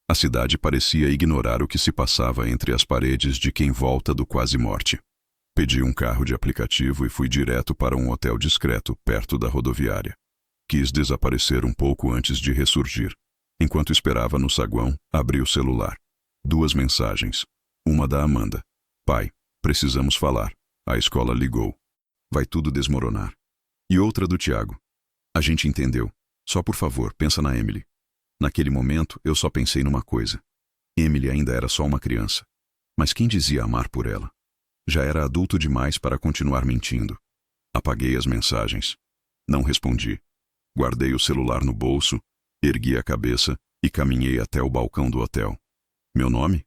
A cidade parecia ignorar o que se passava entre as paredes de quem volta do quase-morte. Pedi um carro de aplicativo e fui direto para um hotel discreto, perto da rodoviária. Quis desaparecer um pouco antes de ressurgir. Enquanto esperava no saguão, abri o celular. 2 mensagens. Uma da Amanda. "Pai, precisamos falar. A escola ligou. Vai tudo desmoronar." E outra do Tiago. "A gente entendeu. Só por favor, pensa na Emily." Naquele momento, eu só pensei numa coisa. Emily ainda era só uma criança. Mas quem dizia amar por ela? Já era adulto demais para continuar mentindo. Apaguei as mensagens. Não respondi. Guardei o celular no bolso, ergui a cabeça e caminhei até o balcão do hotel. Meu nome?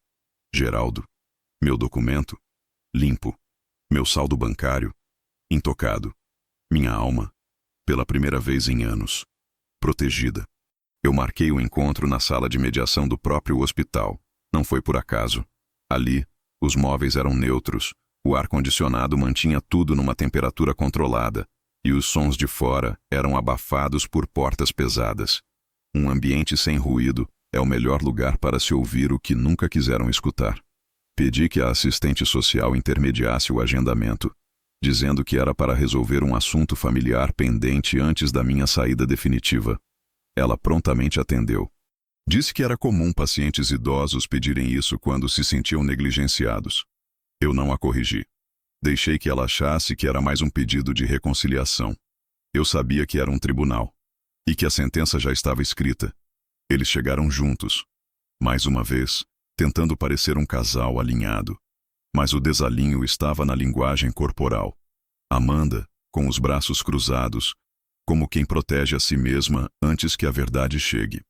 Geraldo. Meu documento? Limpo. Meu saldo bancário? Intocado. Minha alma? Pela primeira vez em anos. Protegida. Eu marquei o encontro na sala de mediação do próprio hospital. Não foi por acaso. Ali, os móveis eram neutros, o ar-condicionado mantinha tudo numa temperatura controlada, e os sons de fora eram abafados por portas pesadas. Um ambiente sem ruído é o melhor lugar para se ouvir o que nunca quiseram escutar. Pedi que a assistente social intermediasse o agendamento, dizendo que era para resolver um assunto familiar pendente antes da minha saída definitiva. Ela prontamente atendeu. Disse que era comum pacientes idosos pedirem isso quando se sentiam negligenciados. Eu não a corrigi. Deixei que ela achasse que era mais um pedido de reconciliação. Eu sabia que era um tribunal. E que a sentença já estava escrita. Eles chegaram juntos. Mais uma vez, tentando parecer um casal alinhado. Mas o desalinho estava na linguagem corporal. Amanda, com os braços cruzados, como quem protege a si mesma antes que a verdade chegue.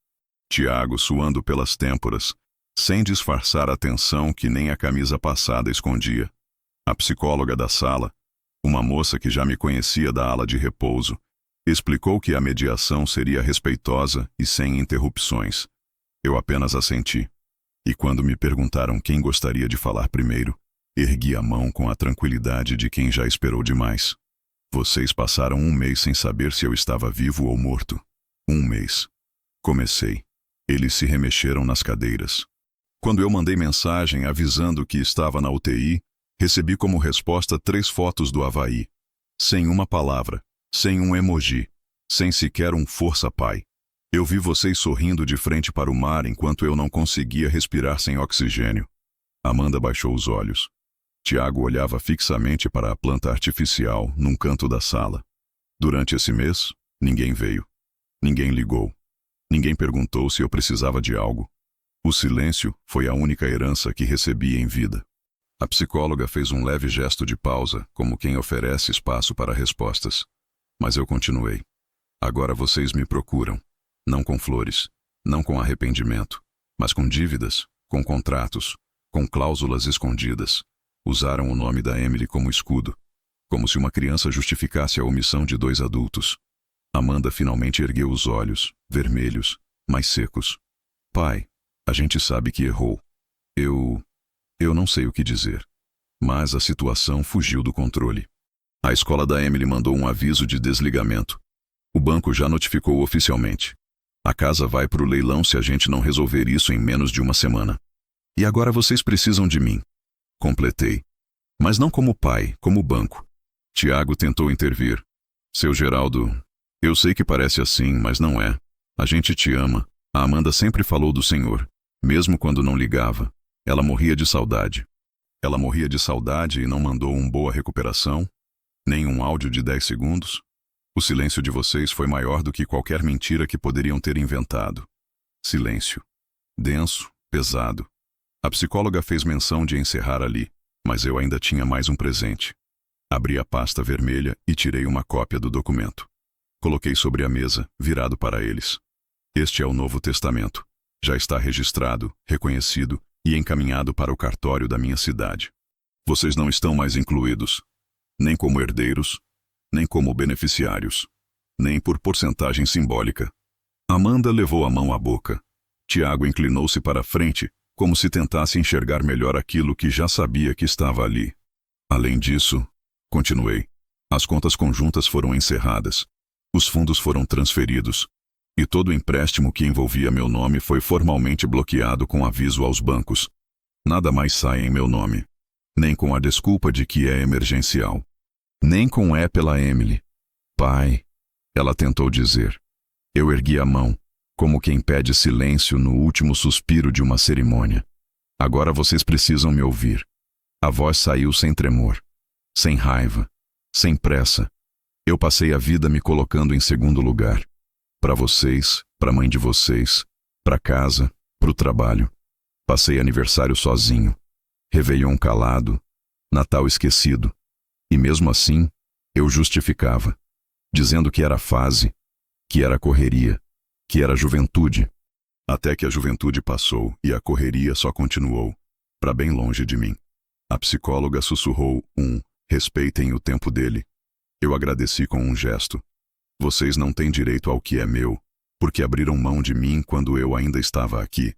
Tiago suando pelas têmporas, sem disfarçar a tensão que nem a camisa passada escondia. A psicóloga da sala, uma moça que já me conhecia da ala de repouso, explicou que a mediação seria respeitosa e sem interrupções. Eu apenas assenti. E quando me perguntaram quem gostaria de falar primeiro, ergui a mão com a tranquilidade de quem já esperou demais. Vocês passaram 1 mês sem saber se eu estava vivo ou morto. 1 mês. Comecei. Eles se remexeram nas cadeiras. Quando eu mandei mensagem avisando que estava na UTI, recebi como resposta 3 fotos do Havaí. Sem uma palavra, sem um emoji, sem sequer um força pai. Eu vi vocês sorrindo de frente para o mar enquanto eu não conseguia respirar sem oxigênio. Amanda baixou os olhos. Tiago olhava fixamente para a planta artificial num canto da sala. Durante esse mês, ninguém veio. Ninguém ligou. Ninguém perguntou se eu precisava de algo. O silêncio foi a única herança que recebi em vida. A psicóloga fez um leve gesto de pausa, como quem oferece espaço para respostas. Mas eu continuei. Agora vocês me procuram. Não com flores, não com arrependimento, mas com dívidas, com contratos, com cláusulas escondidas. Usaram o nome da Emily como escudo, como se uma criança justificasse a omissão de dois adultos. Amanda finalmente ergueu os olhos, vermelhos, mais secos. Pai, a gente sabe que errou. Eu não sei o que dizer. Mas a situação fugiu do controle. A escola da Emily mandou um aviso de desligamento. O banco já notificou oficialmente. A casa vai para o leilão se a gente não resolver isso em menos de uma semana. E agora vocês precisam de mim. Completei. Mas não como pai, como banco. Tiago tentou intervir. Seu Geraldo, eu sei que parece assim, mas não é. A gente te ama. A Amanda sempre falou do Senhor. Mesmo quando não ligava. Ela morria de saudade. Ela morria de saudade e não mandou boa recuperação? Nem um áudio de 10 segundos? O silêncio de vocês foi maior do que qualquer mentira que poderiam ter inventado. Silêncio. Denso, pesado. A psicóloga fez menção de encerrar ali, mas eu ainda tinha mais um presente. Abri a pasta vermelha e tirei uma cópia do documento. Coloquei sobre a mesa, virado para eles. Este é o Novo Testamento. Já está registrado, reconhecido e encaminhado para o cartório da minha cidade. Vocês não estão mais incluídos, nem como herdeiros, nem como beneficiários, nem por porcentagem simbólica. Amanda levou a mão à boca. Tiago inclinou-se para a frente, como se tentasse enxergar melhor aquilo que já sabia que estava ali. Além disso, continuei, as contas conjuntas foram encerradas, os fundos foram transferidos, e todo o empréstimo que envolvia meu nome foi formalmente bloqueado com aviso aos bancos. Nada mais sai em meu nome, nem com a desculpa de que é emergencial. Nem com pela Emily. Pai, ela tentou dizer. Eu ergui a mão, como quem pede silêncio no último suspiro de uma cerimônia. Agora vocês precisam me ouvir. A voz saiu sem tremor, sem raiva, sem pressa. Eu passei a vida me colocando em segundo lugar. Para vocês, para a mãe de vocês, para casa, para o trabalho. Passei aniversário sozinho, Réveillon calado, Natal esquecido. E mesmo assim, eu justificava, dizendo que era fase, que era correria, que era juventude. Até que a juventude passou e a correria só continuou, para bem longe de mim. A psicóloga sussurrou respeitem o tempo dele. Eu agradeci com um gesto. Vocês não têm direito ao que é meu, porque abriram mão de mim quando eu ainda estava aqui.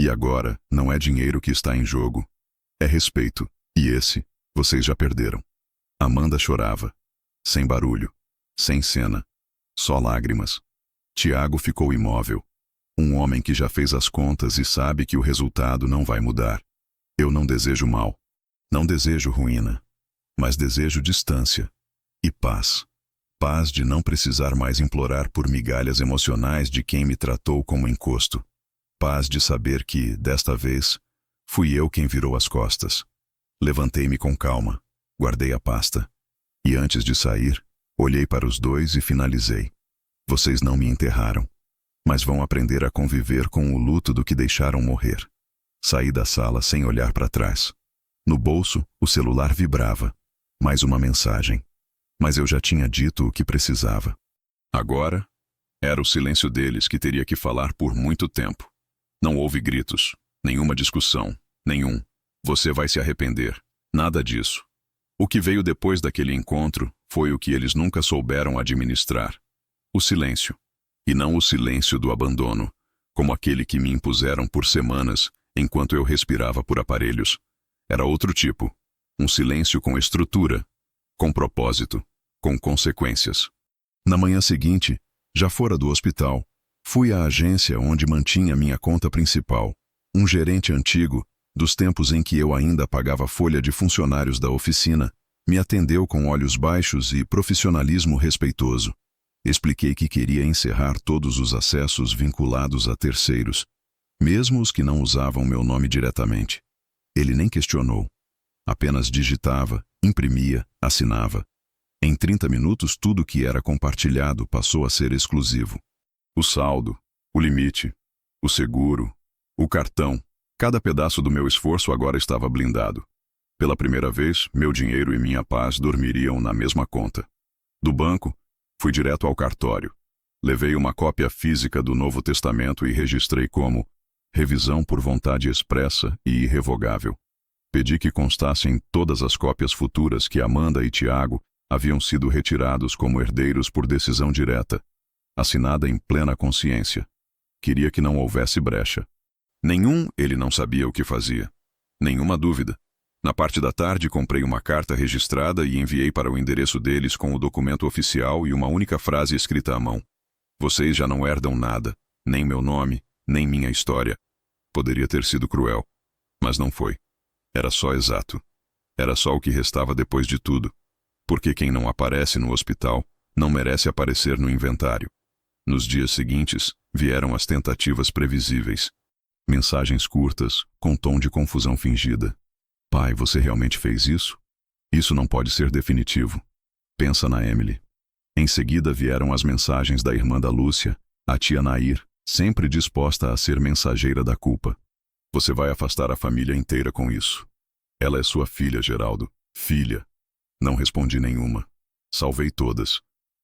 E agora, não é dinheiro que está em jogo. É respeito, e esse, vocês já perderam. Amanda chorava. Sem barulho, sem cena, só lágrimas. Tiago ficou imóvel. Um homem que já fez as contas e sabe que o resultado não vai mudar. Eu não desejo mal. Não desejo ruína. Mas desejo distância. E paz. Paz de não precisar mais implorar por migalhas emocionais de quem me tratou como encosto. Paz de saber que, desta vez, fui eu quem virou as costas. Levantei-me com calma, guardei a pasta. E antes de sair, olhei para os dois e finalizei. Vocês não me enterraram, mas vão aprender a conviver com o luto do que deixaram morrer. Saí da sala sem olhar para trás. No bolso, o celular vibrava. Mais uma mensagem. Mas eu já tinha dito o que precisava. Agora, era o silêncio deles que teria que falar por muito tempo. Não houve gritos, nenhuma discussão, nenhum. Você vai se arrepender. Nada disso. O que veio depois daquele encontro foi o que eles nunca souberam administrar. O silêncio. E não o silêncio do abandono, como aquele que me impuseram por semanas enquanto eu respirava por aparelhos. Era outro tipo. Um silêncio com estrutura, com propósito, com consequências. Na manhã seguinte, já fora do hospital, fui à agência onde mantinha minha conta principal. Um gerente antigo, dos tempos em que eu ainda pagava folha de funcionários da oficina, me atendeu com olhos baixos e profissionalismo respeitoso. Expliquei que queria encerrar todos os acessos vinculados a terceiros, mesmo os que não usavam meu nome diretamente. Ele nem questionou. Apenas digitava, imprimia, assinava. Em 30 minutos, tudo que era compartilhado passou a ser exclusivo. O saldo, o limite, o seguro, o cartão, cada pedaço do meu esforço agora estava blindado. Pela primeira vez, meu dinheiro e minha paz dormiriam na mesma conta. Do banco, fui direto ao cartório. Levei uma cópia física do Novo Testamento e registrei como revisão por vontade expressa e irrevogável. Pedi que constassem todas as cópias futuras que Amanda e Tiago haviam sido retirados como herdeiros por decisão direta, assinada em plena consciência. Queria que não houvesse brecha. Ele não sabia o que fazia. Nenhuma dúvida. Na parte da tarde, comprei uma carta registrada e enviei para o endereço deles com o documento oficial e uma única frase escrita à mão. Vocês já não herdam nada, nem meu nome, nem minha história. Poderia ter sido cruel, mas não foi. Era só exato. Era só o que restava depois de tudo. Porque quem não aparece no hospital não merece aparecer no inventário. Nos dias seguintes, vieram as tentativas previsíveis. Mensagens curtas, com tom de confusão fingida. Pai, você realmente fez isso? Isso não pode ser definitivo. Pensa na Emily. Em seguida vieram as mensagens da irmã da Lúcia, a tia Nair, sempre disposta a ser mensageira da culpa. Você vai afastar a família inteira com isso. Ela é sua filha, Geraldo. Filha. Não respondi nenhuma. Salvei todas.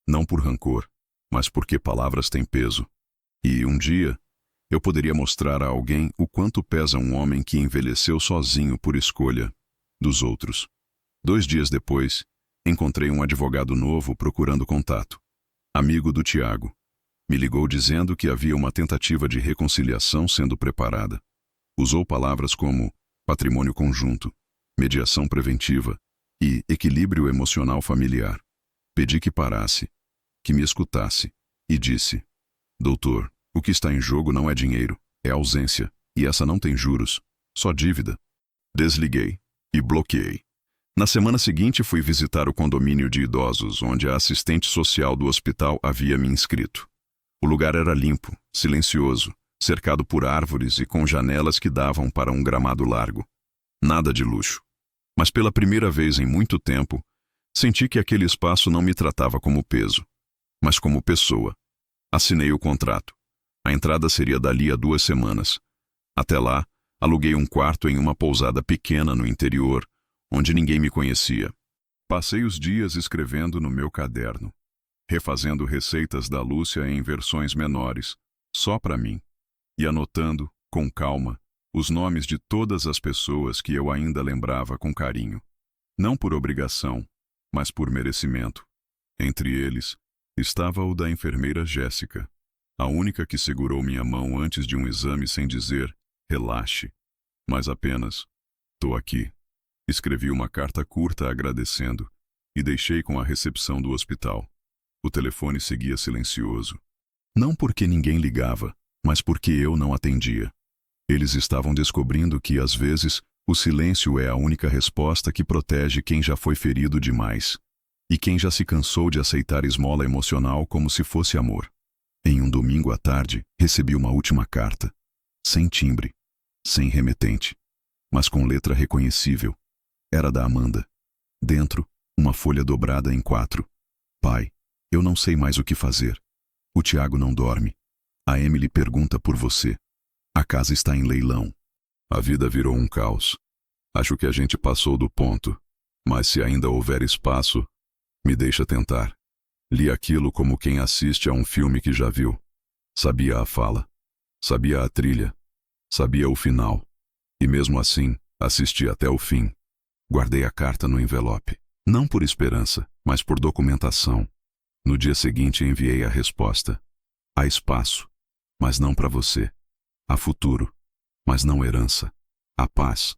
Não por rancor, mas porque palavras têm peso. E, um dia, eu poderia mostrar a alguém o quanto pesa um homem que envelheceu sozinho por escolha dos outros. 2 dias depois, encontrei um advogado novo procurando contato. Amigo do Tiago. Me ligou dizendo que havia uma tentativa de reconciliação sendo preparada. Usou palavras como patrimônio conjunto, mediação preventiva e equilíbrio emocional familiar. Pedi que parasse, que me escutasse, e disse: Doutor, o que está em jogo não é dinheiro, é ausência, e essa não tem juros, só dívida. Desliguei e bloqueei. Na semana seguinte fui visitar o condomínio de idosos, onde a assistente social do hospital havia me inscrito. O lugar era limpo, silencioso, cercado por árvores e com janelas que davam para um gramado largo. Nada de luxo. Mas pela primeira vez em muito tempo, senti que aquele espaço não me tratava como peso, mas como pessoa. Assinei o contrato. A entrada seria dali a 2 semanas. Até lá, aluguei um quarto em uma pousada pequena no interior, onde ninguém me conhecia. Passei os dias escrevendo no meu caderno, refazendo receitas da Lúcia em versões menores, só para mim, e anotando, com calma, os nomes de todas as pessoas que eu ainda lembrava com carinho. Não por obrigação, mas por merecimento. Entre eles, estava o da enfermeira Jéssica, a única que segurou minha mão antes de um exame sem dizer, relaxe, mas apenas, tô aqui. Escrevi uma carta curta agradecendo e deixei com a recepção do hospital. O telefone seguia silencioso. Não porque ninguém ligava, mas porque eu não atendia. Eles estavam descobrindo que, às vezes, o silêncio é a única resposta que protege quem já foi ferido demais e quem já se cansou de aceitar esmola emocional como se fosse amor. Em um domingo à tarde, recebi uma última carta, sem timbre, sem remetente, mas com letra reconhecível. Era da Amanda. Dentro, uma folha dobrada em 4. Pai, eu não sei mais o que fazer. O Tiago não dorme. A Emily pergunta por você. A casa está em leilão. A vida virou um caos. Acho que a gente passou do ponto. Mas se ainda houver espaço, me deixa tentar. Li aquilo como quem assiste a um filme que já viu. Sabia a fala. Sabia a trilha. Sabia o final. E mesmo assim, assisti até o fim. Guardei a carta no envelope. Não por esperança, mas por documentação. No dia seguinte enviei a resposta. Há espaço, mas não para você. Há futuro, mas não herança. Há paz,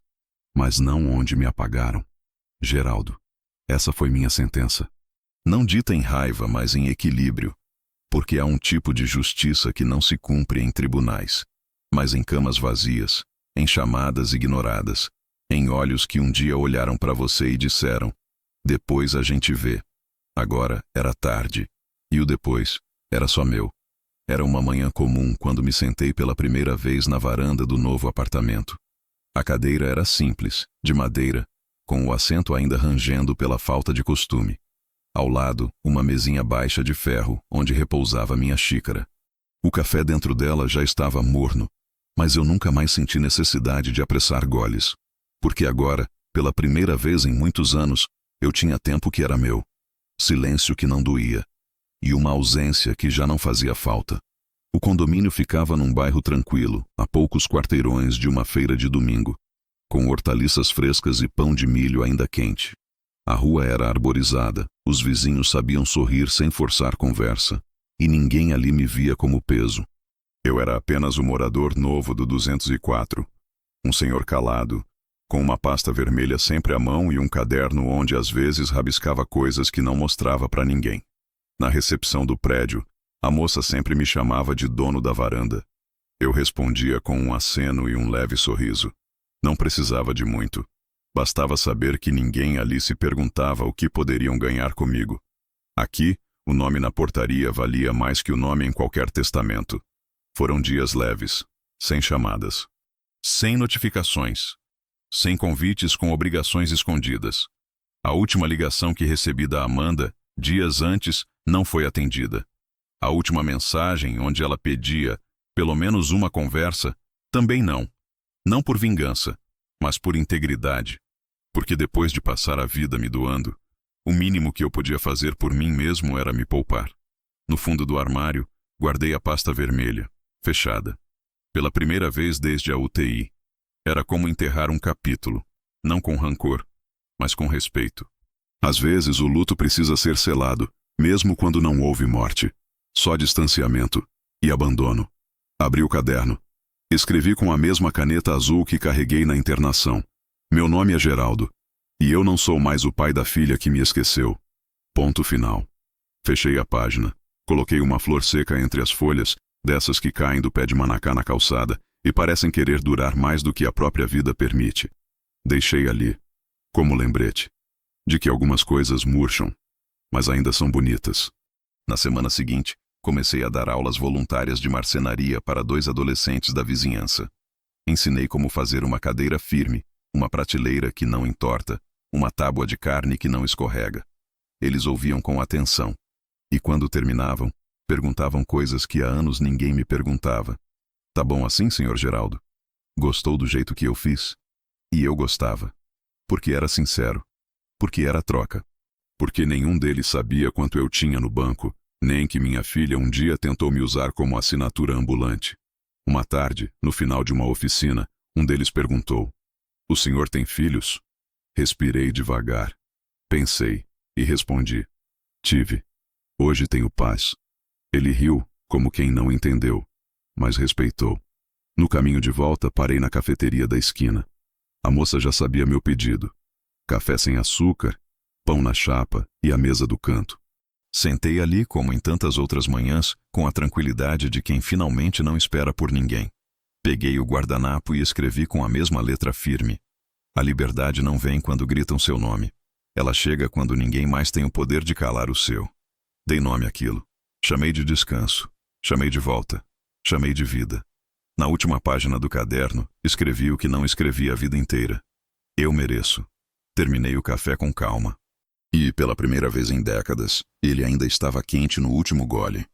mas não onde me apagaram. Geraldo, essa foi minha sentença. Não dita em raiva, mas em equilíbrio. Porque há um tipo de justiça que não se cumpre em tribunais, mas em camas vazias, em chamadas ignoradas, em olhos que um dia olharam para você e disseram: depois a gente vê. Agora era tarde. E o depois era só meu. Era uma manhã comum quando me sentei pela primeira vez na varanda do novo apartamento. A cadeira era simples, de madeira, com o assento ainda rangendo pela falta de costume. Ao lado, uma mesinha baixa de ferro, onde repousava minha xícara. O café dentro dela já estava morno, mas eu nunca mais senti necessidade de apressar goles. Porque agora, pela primeira vez em muitos anos, eu tinha tempo que era meu. Silêncio que não doía. E uma ausência que já não fazia falta. O condomínio ficava num bairro tranquilo, a poucos quarteirões de uma feira de domingo, com hortaliças frescas e pão de milho ainda quente. A rua era arborizada, os vizinhos sabiam sorrir sem forçar conversa, e ninguém ali me via como peso. Eu era apenas o morador novo do 204, um senhor calado, com uma pasta vermelha sempre à mão e um caderno onde às vezes rabiscava coisas que não mostrava para ninguém. Na recepção do prédio, a moça sempre me chamava de dono da varanda. Eu respondia com um aceno e um leve sorriso. Não precisava de muito. Bastava saber que ninguém ali se perguntava o que poderiam ganhar comigo. Aqui, o nome na portaria valia mais que o nome em qualquer testamento. Foram dias leves, sem chamadas, sem notificações, sem convites com obrigações escondidas. A última ligação que recebi da Amanda, dias antes, não foi atendida. A última mensagem, onde ela pedia pelo menos uma conversa, também não. Não por vingança, mas por integridade. Porque depois de passar a vida me doando, o mínimo que eu podia fazer por mim mesmo era me poupar. No fundo do armário, guardei a pasta vermelha, fechada. Pela primeira vez desde a UTI. Era como enterrar um capítulo, não com rancor, mas com respeito. Às vezes o luto precisa ser selado, mesmo quando não houve morte. Só distanciamento e abandono. Abri o caderno. Escrevi com a mesma caneta azul que carreguei na internação. Meu nome é Geraldo. E eu não sou mais o pai da filha que me esqueceu. Ponto final. Fechei a página. Coloquei uma flor seca entre as folhas, dessas que caem do pé de manacá na calçada e parecem querer durar mais do que a própria vida permite. Deixei ali, como lembrete, de que algumas coisas murcham, mas ainda são bonitas. Na semana seguinte, comecei a dar aulas voluntárias de marcenaria para 2 adolescentes da vizinhança. Ensinei como fazer uma cadeira firme, uma prateleira que não entorta, uma tábua de carne que não escorrega. Eles ouviam com atenção. E quando terminavam, perguntavam coisas que há anos ninguém me perguntava. Tá bom assim, senhor Geraldo? Gostou do jeito que eu fiz? E eu gostava. Porque era sincero. Porque era troca. Porque nenhum deles sabia quanto eu tinha no banco, nem que minha filha um dia tentou me usar como assinatura ambulante. Uma tarde, no final de uma oficina, um deles perguntou: "O senhor tem filhos?" Respirei devagar. Pensei e respondi: "Tive. Hoje tenho paz." Ele riu, como quem não entendeu, mas respeitou. No caminho de volta, parei na cafeteria da esquina. A moça já sabia meu pedido. Café sem açúcar, pão na chapa e a mesa do canto. Sentei ali, como em tantas outras manhãs, com a tranquilidade de quem finalmente não espera por ninguém. Peguei o guardanapo e escrevi com a mesma letra firme: "A liberdade não vem quando gritam seu nome. Ela chega quando ninguém mais tem o poder de calar o seu." Dei nome àquilo. Chamei de descanso. Chamei de volta. Chamei de vida. Na última página do caderno, escrevi o que não escrevi a vida inteira. Eu mereço. Terminei o café com calma. E, pela primeira vez em décadas, ele ainda estava quente no último gole.